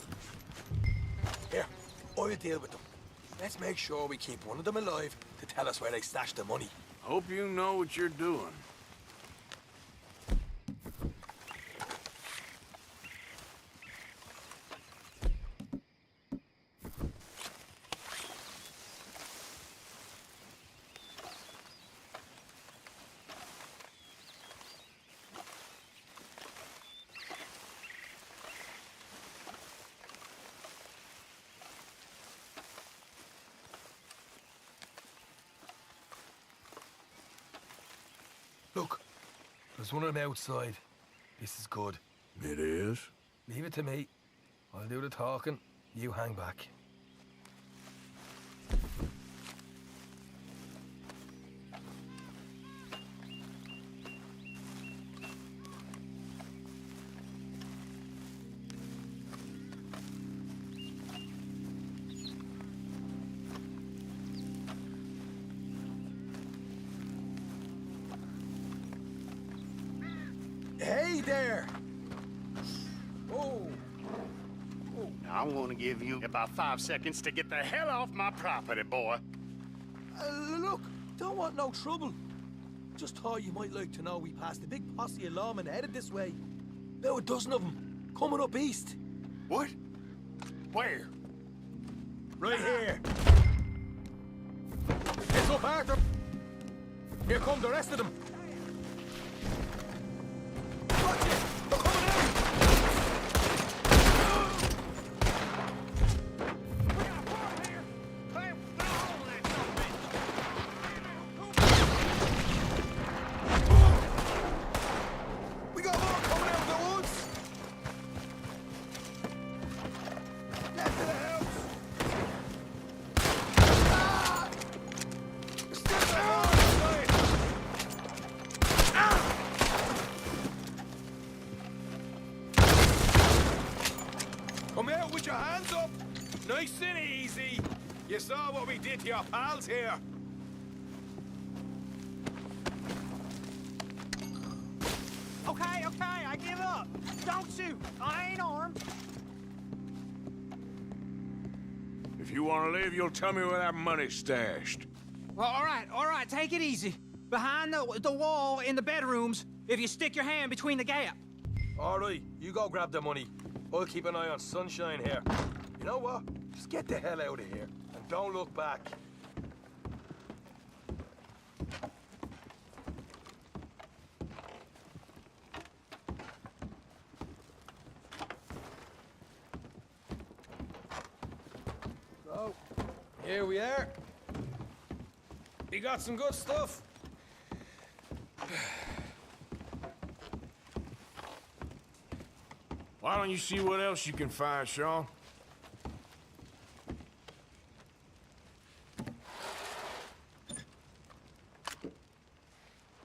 Here, I'll deal with them. Let's make sure we keep one of them alive to tell us where they stashed the money. Hope you know what you're doing. Look, there's one of them outside. This is good. It is? Leave it to me. I'll do the talking. You hang back. Hey there! Oh. I'm gonna give you about 5 seconds to get the hell off my property, boy. Look, don't want no trouble. Just thought you might like to know we passed a big posse of lawmen headed this way. About a dozen of them, coming up east. What? Where? Right here. It's up, Arthur. Here come the rest of them. Watch it! They're coming out! We got more coming out of the woods! Left of the house! Ah! Still outside! Ah! Come out with your hands up! Nice and easy! You saw what we did to your pals here. Okay, I give up. Don't shoot. I ain't armed. If you want to live, you'll tell me where that money's stashed. Well, all right, take it easy. Behind the wall in the bedrooms, if you stick your hand between the gap. All right, you go grab the money. I'll keep an eye on Sunshine here. You know what? Just get the hell out of here. And don't look back. So, here we are. We got some good stuff. Why don't you see what else you can find, Sean?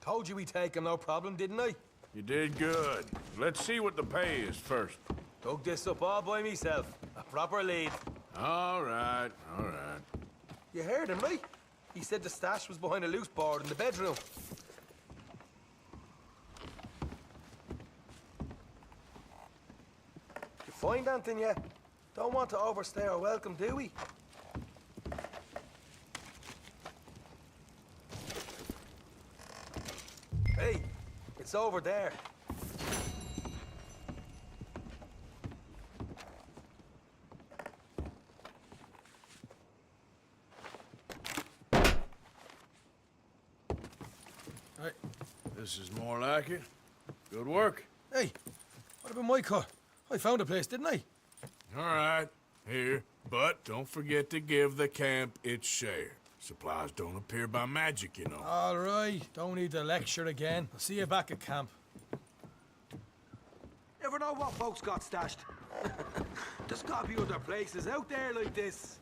Told you we'd take him, no problem, didn't I? You did good. Let's see what the pay is first. Dug this up all by myself. Proper lead. All right, all right. You heard him, right? He said the stash was behind a loose board in the bedroom. You find anything yet? Don't want to overstay our welcome, do we? Hey, it's over there. Hey, this is more like it. Good work. Hey, what about my cut? I found a place, didn't I? All right, here. But don't forget to give the camp its share. Supplies don't appear by magic, you know. All right, don't need to lecture again. I'll see you back at camp. Never know what folks got stashed. There's gotta be other places out there like this.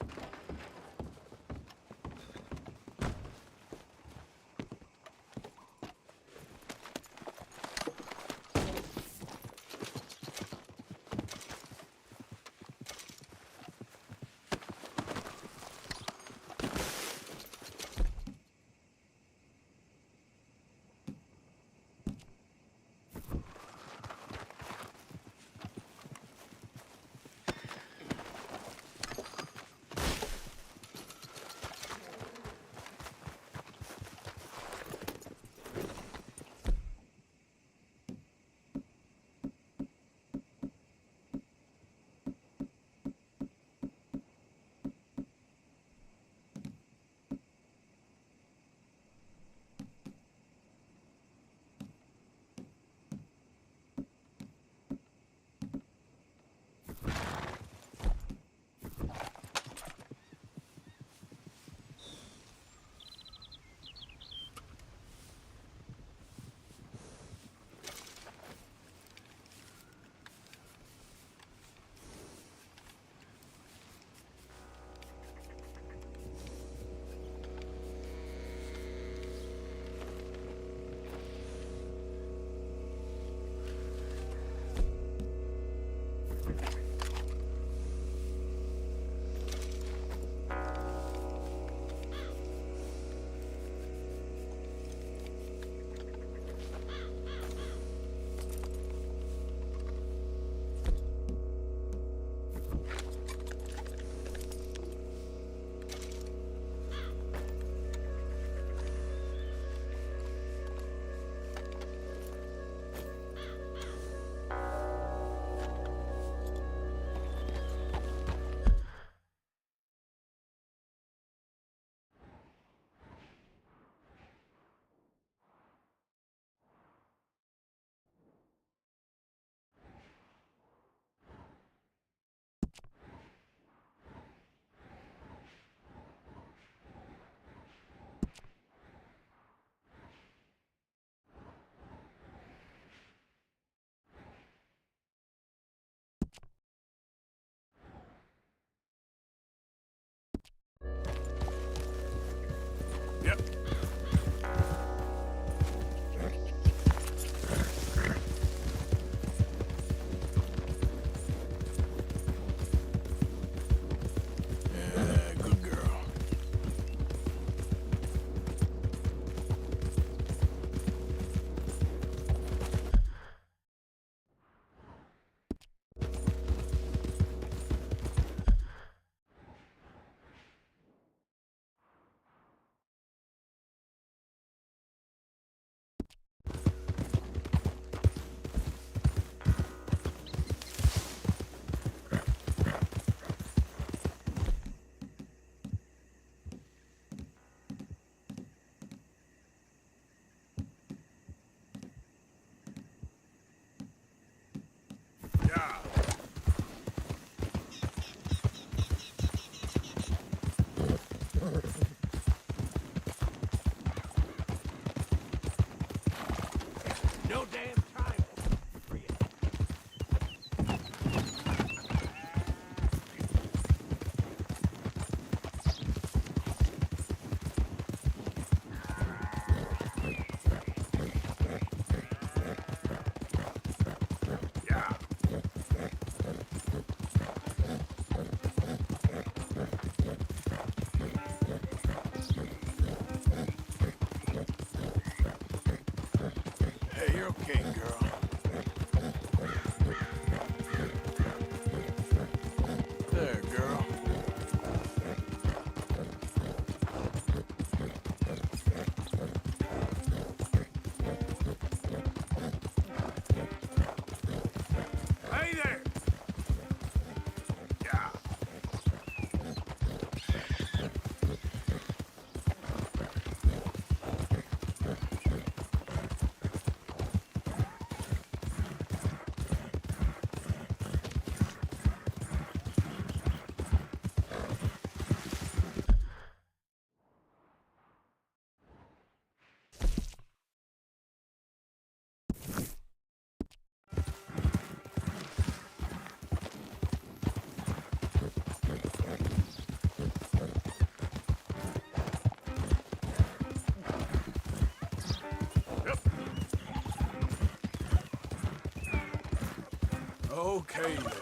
You're okay, girl. There, girl. Hey there! Yeah. Okay, there.